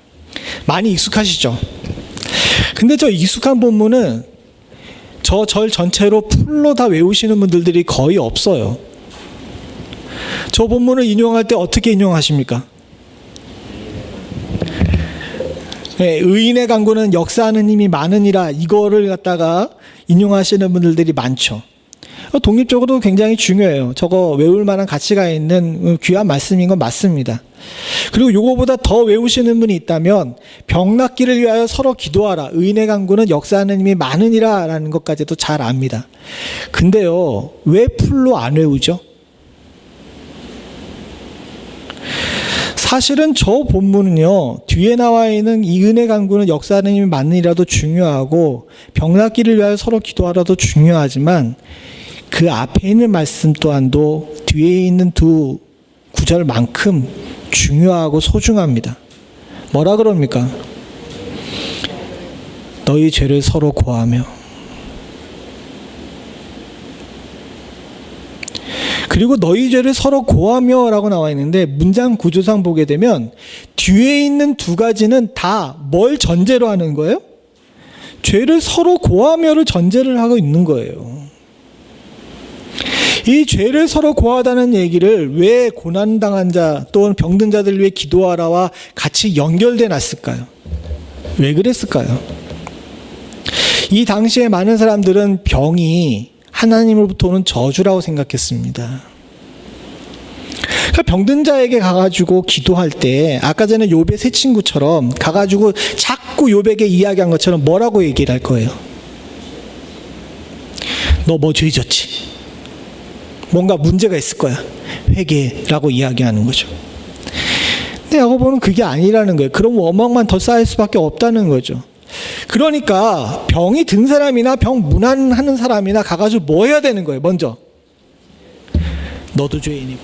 많이 익숙하시죠? 근데 저 익숙한 본문은 저 절 전체로 풀로 다 외우시는 분들이 거의 없어요. 저 본문을 인용할 때 어떻게 인용하십니까? 네, 의인의 간구는 역사하는 힘이 많으니라, 이거를 갖다가 인용하시는 분들이 많죠. 독립적으로 굉장히 중요해요. 저거 외울 만한 가치가 있는 귀한 말씀인 건 맞습니다. 그리고 요거보다 더 외우시는 분이 있다면 병 낫기를 위하여 서로 기도하라. 의인의 간구는 역사하는 힘이 많으니라 라는 것까지도 잘 압니다. 근데요, 왜 풀로 안 외우죠? 사실은 저 본문은요, 뒤에 나와 있는 이 은혜 간구는 역사하는 힘이 많으니라도 중요하고 병 낫기를 위하여 서로 기도하라도 중요하지만 그 앞에 있는 말씀 또한도 뒤에 있는 두 구절만큼 중요하고 소중합니다. 뭐라 그럽니까? 너희 죄를 서로 고하며. 그리고 너희 죄를 서로 고하며 라고 나와 있는데 문장 구조상 보게 되면 뒤에 있는 두 가지는 다 뭘 전제로 하는 거예요? 죄를 서로 고하며를 전제를 하고 있는 거예요. 이 죄를 서로 고하다는 얘기를 왜 고난당한 자 또는 병든 자들 위해 기도하라와 같이 연결돼 놨을까요? 왜 그랬을까요? 이 당시에 많은 사람들은 병이 하나님으로부터 오는 저주라고 생각했습니다. 그러니까 병든 자에게 가가지고 기도할 때 아까 전에 욥의 세 친구처럼 가가지고 자꾸 욥에게 이야기한 것처럼 뭐라고 얘기를 할 거예요? 너 뭐 죄 졌지? 뭔가 문제가 있을 거야. 회개라고 이야기하는 거죠. 근데 야고보는 그게 아니라는 거예요. 그럼 원망만 더 쌓일 수밖에 없다는 거죠. 그러니까 병이 든 사람이나 병 무난하는 사람이나 가가지고 뭐 해야 되는 거예요? 먼저 너도 죄인이고.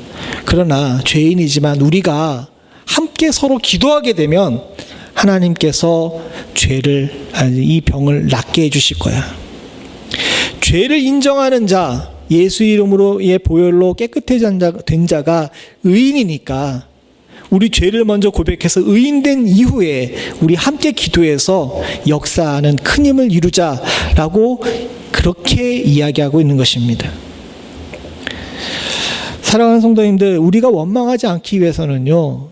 그러나 죄인이지만 우리가 함께 서로 기도하게 되면 하나님께서 이 병을 낫게 해주실 거야. 죄를 인정하는 자, 예수 이름으로의 보혈로 깨끗해진 자가 의인이니까 우리 죄를 먼저 고백해서 의인된 이후에 우리 함께 기도해서 역사하는 큰 힘을 이루자라고 그렇게 이야기하고 있는 것입니다. 사랑하는 성도님들, 우리가 원망하지 않기 위해서는요,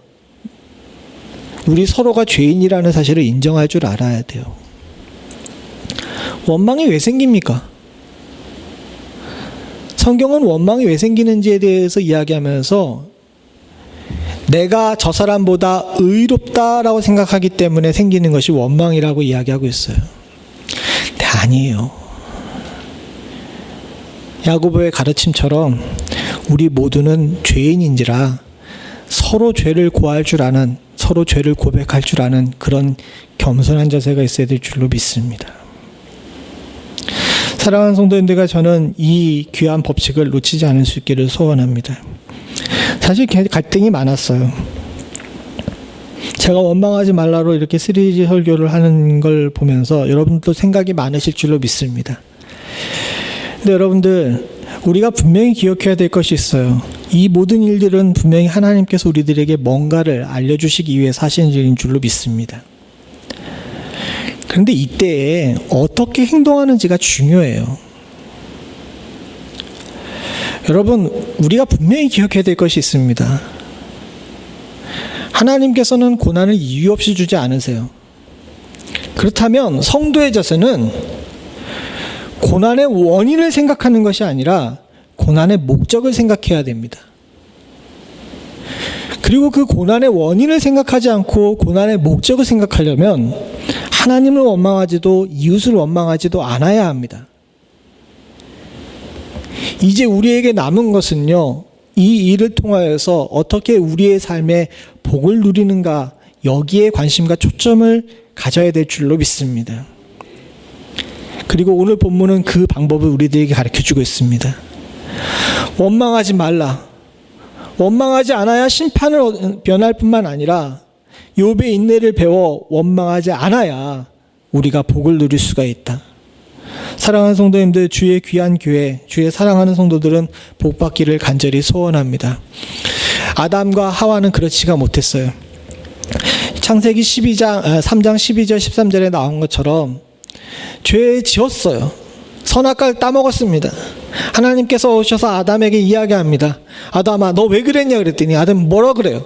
우리 서로가 죄인이라는 사실을 인정할 줄 알아야 돼요. 원망이 왜 생깁니까? 성경은 원망이 왜 생기는지에 대해서 이야기하면서 내가 저 사람보다 의롭다라고 생각하기 때문에 생기는 것이 원망이라고 이야기하고 있어요. 근데 아니에요. 야고보의 가르침처럼 우리 모두는 죄인인지라 서로 죄를 고할 줄 아는, 서로 죄를 고백할 줄 아는 그런 겸손한 자세가 있어야 될 줄로 믿습니다. 사랑하는 성도님들과 저는 이 귀한 법칙을 놓치지 않을 수 있기를 소원합니다. 사실 갈등이 많았어요. 제가 원망하지 말라로 이렇게 시리즈 설교를 하는 걸 보면서 여러분도 생각이 많으실 줄로 믿습니다. 근데 여러분들, 우리가 분명히 기억해야 될 것이 있어요. 이 모든 일들은 분명히 하나님께서 우리들에게 뭔가를 알려주시기 위해 하시는 일인 줄로 믿습니다. 그런데 이때에 어떻게 행동하는지가 중요해요. 여러분, 우리가 분명히 기억해야 될 것이 있습니다. 하나님께서는 고난을 이유 없이 주지 않으세요. 그렇다면 성도의 자세는 고난의 원인을 생각하는 것이 아니라 고난의 목적을 생각해야 됩니다. 그리고 그 고난의 원인을 생각하지 않고 고난의 목적을 생각하려면 하나님을 원망하지도 이웃을 원망하지도 않아야 합니다. 이제 우리에게 남은 것은요, 이 일을 통하여서 어떻게 우리의 삶에 복을 누리는가, 여기에 관심과 초점을 가져야 될 줄로 믿습니다. 그리고 오늘 본문은 그 방법을 우리들에게 가르쳐주고 있습니다. 원망하지 말라. 원망하지 않아야 심판을 면할 뿐만 아니라 욥의 인내를 배워 원망하지 않아야 우리가 복을 누릴 수가 있다. 사랑하는 성도님들, 주의 귀한 교회, 주의 사랑하는 성도들은 복받기를 간절히 소원합니다. 아담과 하와는 그렇지가 못했어요. 창세기 3장 12절 13절에 나온 것처럼 죄 지었어요. 선악과를 따먹었습니다. 하나님께서 오셔서 아담에게 이야기합니다. 아담아, 너 왜 그랬냐 그랬더니 아담 뭐라 그래요?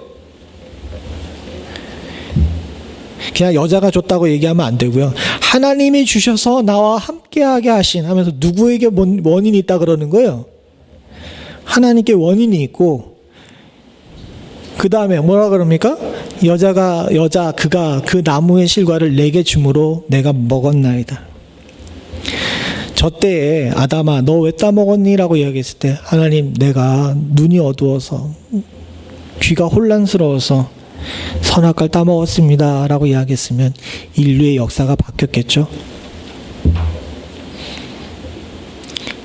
그냥 여자가 줬다고 얘기하면 안 되고요. 하나님이 주셔서 나와 함께 함께하게 하신 하면서 누구에게 원인이 있다 그러는 거예요? 하나님께 원인이 있고, 그 다음에 뭐라 그럽니까? 그가 그 나무의 실과를 내게 주므로 내가 먹었나이다. 저 때에 아담아 너 왜 따먹었니? 라고 이야기했을 때 하나님 내가 눈이 어두워서 귀가 혼란스러워서 선악과를 따먹었습니다 라고 이야기했으면 인류의 역사가 바뀌었겠죠.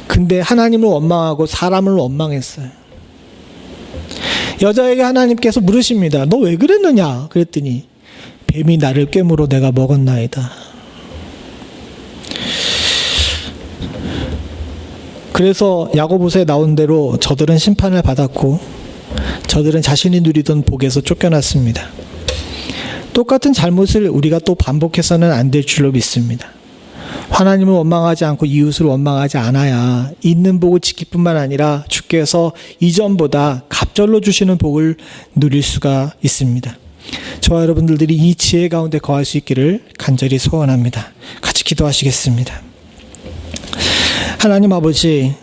근데 하나님을 원망하고 사람을 원망했어요. 여자에게 하나님께서 물으십니다. 너 왜 그랬느냐? 그랬더니 뱀이 나를 꿰물어 내가 먹었나이다. 그래서 야고보서에 나온 대로 저들은 심판을 받았고 저들은 자신이 누리던 복에서 쫓겨났습니다. 똑같은 잘못을 우리가 또 반복해서는 안 될 줄로 믿습니다. 하나님을 원망하지 않고 이웃을 원망하지 않아야 있는 복을 지킬 뿐만 아니라 주께서 이전보다 갑절로 주시는 복을 누릴 수가 있습니다. 저와 여러분들이 이 지혜 가운데 거할 수 있기를 간절히 소원합니다. 같이 기도하시겠습니다. 하나님 아버지,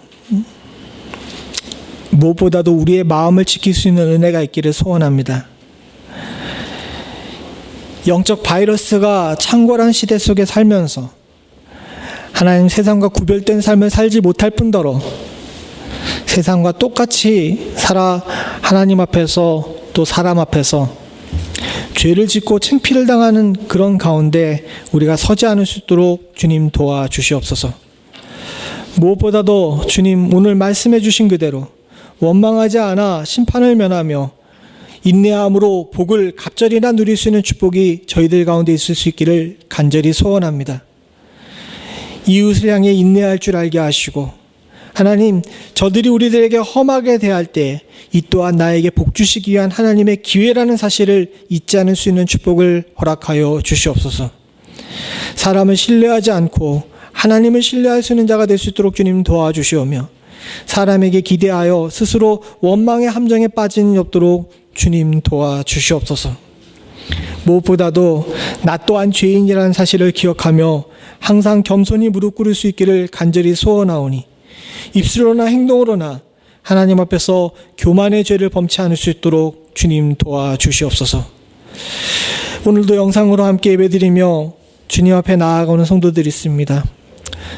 무엇보다도 우리의 마음을 지킬 수 있는 은혜가 있기를 소원합니다. 영적 바이러스가 창궐한 시대 속에 살면서 하나님 세상과 구별된 삶을 살지 못할 뿐더러 세상과 똑같이 살아 하나님 앞에서 또 사람 앞에서 죄를 짓고 창피를 당하는 그런 가운데 우리가 서지 않을 수 있도록 주님 도와주시옵소서. 무엇보다도 주님 오늘 말씀해 주신 그대로 원망하지 않아 심판을 면하며 인내함으로 복을 갑절이나 누릴 수 있는 축복이 저희들 가운데 있을 수 있기를 간절히 소원합니다. 이웃을 향해 인내할 줄 알게 하시고 하나님 저들이 우리들에게 험하게 대할 때 이 또한 나에게 복 주시기 위한 하나님의 기회라는 사실을 잊지 않을 수 있는 축복을 허락하여 주시옵소서. 사람을 신뢰하지 않고 하나님을 신뢰할 수 있는 자가 될 수 있도록 주님 도와주시오며 사람에게 기대하여 스스로 원망의 함정에 빠지는 없도록 주님 도와주시옵소서. 무엇보다도 나 또한 죄인이라는 사실을 기억하며 항상 겸손히 무릎 꿇을 수 있기를 간절히 소원하오니 입술로나 행동으로나 하나님 앞에서 교만의 죄를 범치 않을 수 있도록 주님 도와주시옵소서. 오늘도 영상으로 함께 예배드리며 주님 앞에 나아가는 성도들이 있습니다.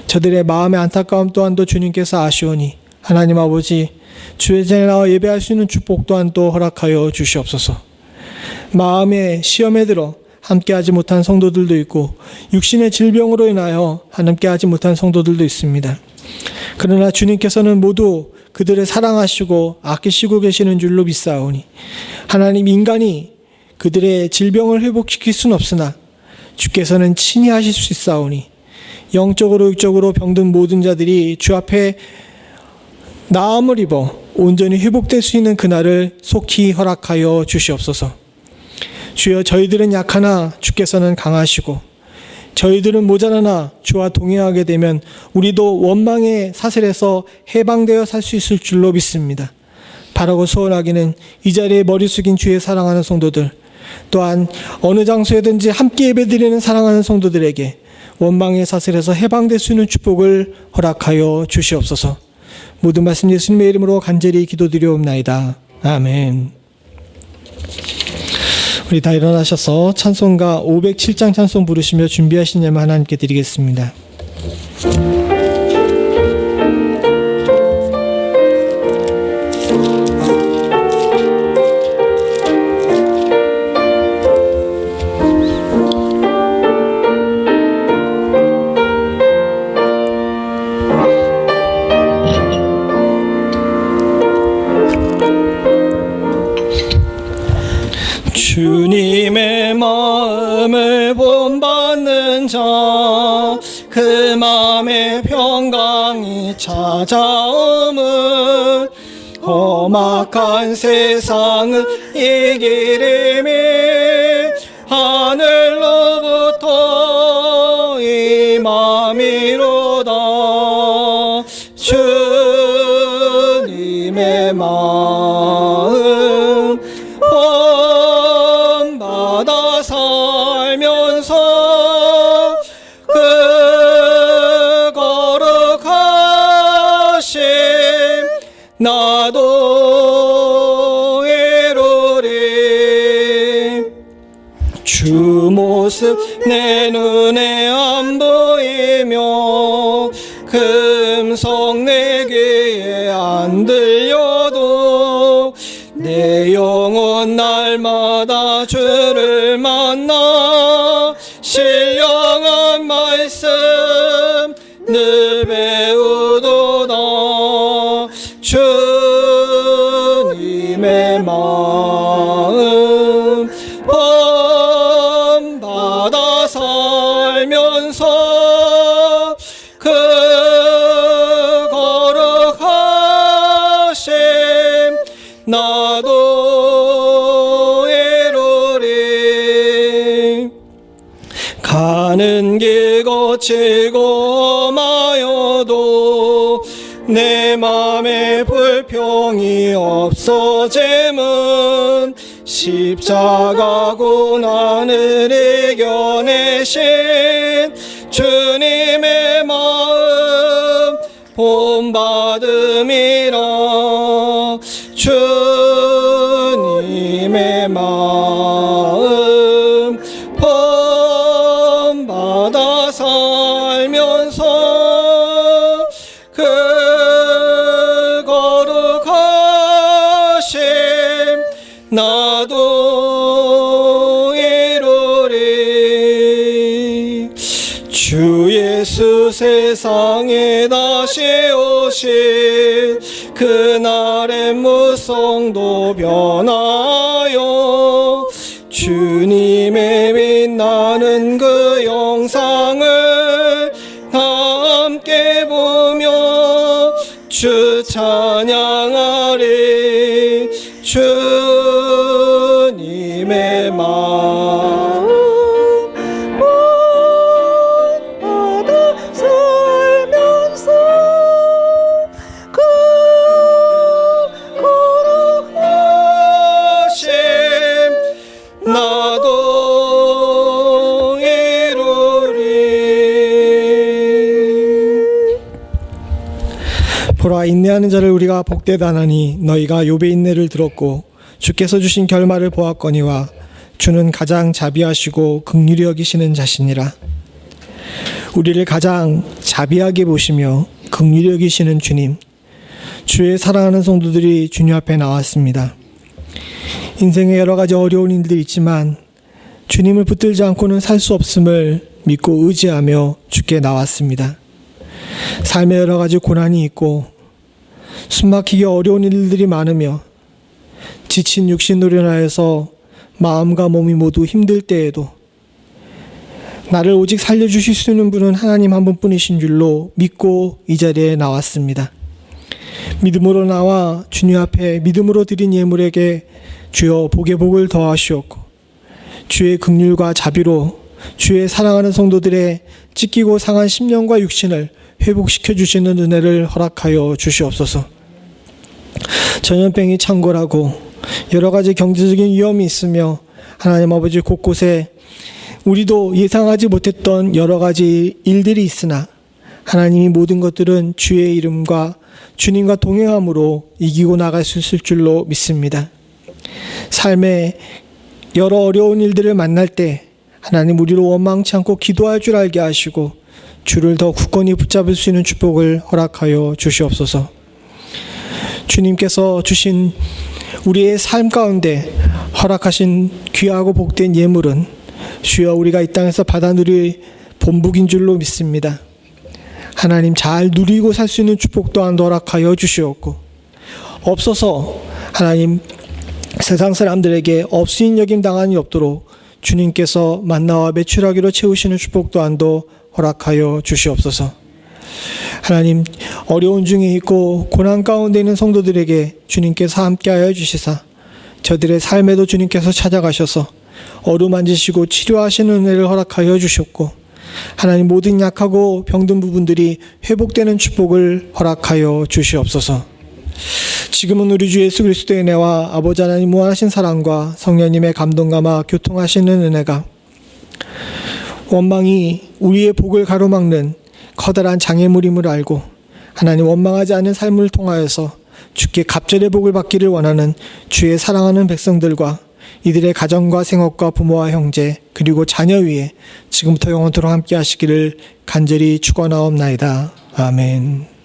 저들의 마음의 안타까움 또한도 주님께서 아시오니 하나님 아버지 주의 전에 나와 예배할 수 있는 축복 또한 또 허락하여 주시옵소서. 마음의 시험에 들어 함께하지 못한 성도들도 있고 육신의 질병으로 인하여 함께하지 못한 성도들도 있습니다. 그러나 주님께서는 모두 그들을 사랑하시고 아끼시고 계시는 줄로 믿사오니 하나님 인간이 그들의 질병을 회복시킬 수는 없으나 주께서는 친히 하실 수 있사오니 영적으로 육적으로 병든 모든 자들이 주 앞에 나음을 입어 온전히 회복될 수 있는 그날을 속히 허락하여 주시옵소서. 주여 저희들은 약하나 주께서는 강하시고 저희들은 모자라나 주와 동행하게 되면 우리도 원망의 사슬에서 해방되어 살 수 있을 줄로 믿습니다. 바라고 소원하기는 이 자리에 머리 숙인 주의 사랑하는 성도들 또한 어느 장소에든지 함께 예배드리는 사랑하는 성도들에게 원망의 사슬에서 해방될 수 있는 축복을 허락하여 주시옵소서. 모든 말씀 예수님의 이름으로 간절히 기도드리옵나이다. 아멘. 우리 다 일어나셔서 찬송가 507장 찬송 부르시며 준비하신 예물 하나님께 드리겠습니다. 주님의 마음을 본받는 자 그 마음에 평강이 찾아오면 험악한 세상을 이기리니 하늘로부터 임함이로다. 주님의 마음 본받아 살면서 그것을 주 모습 내 눈에 안 보이며 금성 내 귀에 안 들려도 내 영혼 날마다 주를 만나 신령한 말씀 늘 배우도다. 주님의 마음 본받아 살면서 그 거룩하심 나도 이루리. 가는 길 거치고 마여도 내 맘에 불평이 없어짐은 십자가 고난을 이겨내신 주님의 마음 본받음이라. 주님의 마음 본받아 살면서 그 거룩하심 나도 이루리. 주 예수 세상에 다시 오신 그날의 무성도 변하여 주님의 빛나는 그 영상을 함께 보며 주 찬양하리. 주님의 마음 본받아 살면서 그 거룩하심 나도 이루리. 보라, 인내하는 자를 우리가 복되다 하나니 너희가 욥의 인내를 들었고 주께서 주신 결말을 보았거니와 주는 가장 자비하시고 긍휼히 여기시는 자시니라. 우리를 가장 자비하게 보시며 긍휼히 여기시는 주님, 주의 사랑하는 성도들이 주님 앞에 나왔습니다. 인생에 여러 가지 어려운 일들이 있지만 주님을 붙들지 않고는 살 수 없음을 믿고 의지하며 주께 나왔습니다. 삶에 여러 가지 고난이 있고 숨막히기 어려운 일들이 많으며 지친 육신 노련하여서 마음과 몸이 모두 힘들 때에도 나를 오직 살려주실 수 있는 분은 하나님 한 분뿐이신 줄로 믿고 이 자리에 나왔습니다. 믿음으로 나와 주님 앞에 믿음으로 드린 예물에게 주여 복의 복을 더하시옵고 주의 긍휼과 자비로 주의 사랑하는 성도들의 찢기고 상한 심령과 육신을 회복시켜 주시는 은혜를 허락하여 주시옵소서. 전염병이 창궐하고 여러 가지 경제적인 위험이 있으며 하나님 아버지 곳곳에 우리도 예상하지 못했던 여러 가지 일들이 있으나 하나님이 모든 것들은 주의 이름과 주님과 동행함으로 이기고 나갈 수 있을 줄로 믿습니다. 삶에 여러 어려운 일들을 만날 때 하나님 우리를 원망치 않고 기도할 줄 알게 하시고 주를 더 굳건히 붙잡을 수 있는 축복을 허락하여 주시옵소서. 주님께서 주신 우리의 삶 가운데 허락하신 귀하고 복된 예물은 주여 우리가 이 땅에서 받아 누릴 본복인 줄로 믿습니다. 하나님 잘 누리고 살 수 있는 축복 또한 허락하여 주시옵고 없어서 하나님 세상 사람들에게 없인 여김 당함이 없도록 주님께서 만나와 매출하기로 채우시는 축복 또한도 허락하여 주시옵소서. 하나님 어려운 중에 있고 고난 가운데 있는 성도들에게 주님께서 함께하여 주시사 저들의 삶에도 주님께서 찾아가셔서 어루만지시고 치료하시는 은혜를 허락하여 주셨고 하나님 모든 약하고 병든 부분들이 회복되는 축복을 허락하여 주시옵소서. 지금은 우리 주 예수 그리스도의 은혜와 아버지 하나님 무한하신 사랑과 성령님의 감동감화 교통하시는 은혜가 원망이 우리의 복을 가로막는 커다란 장애물임을 알고 하나님 원망하지 않은 삶을 통하여서 주께 갑절의 복을 받기를 원하는 주의 사랑하는 백성들과 이들의 가정과 생업과 부모와 형제 그리고 자녀 위에 지금부터 영원토록 함께 하시기를 간절히 축원하옵나이다. 아멘.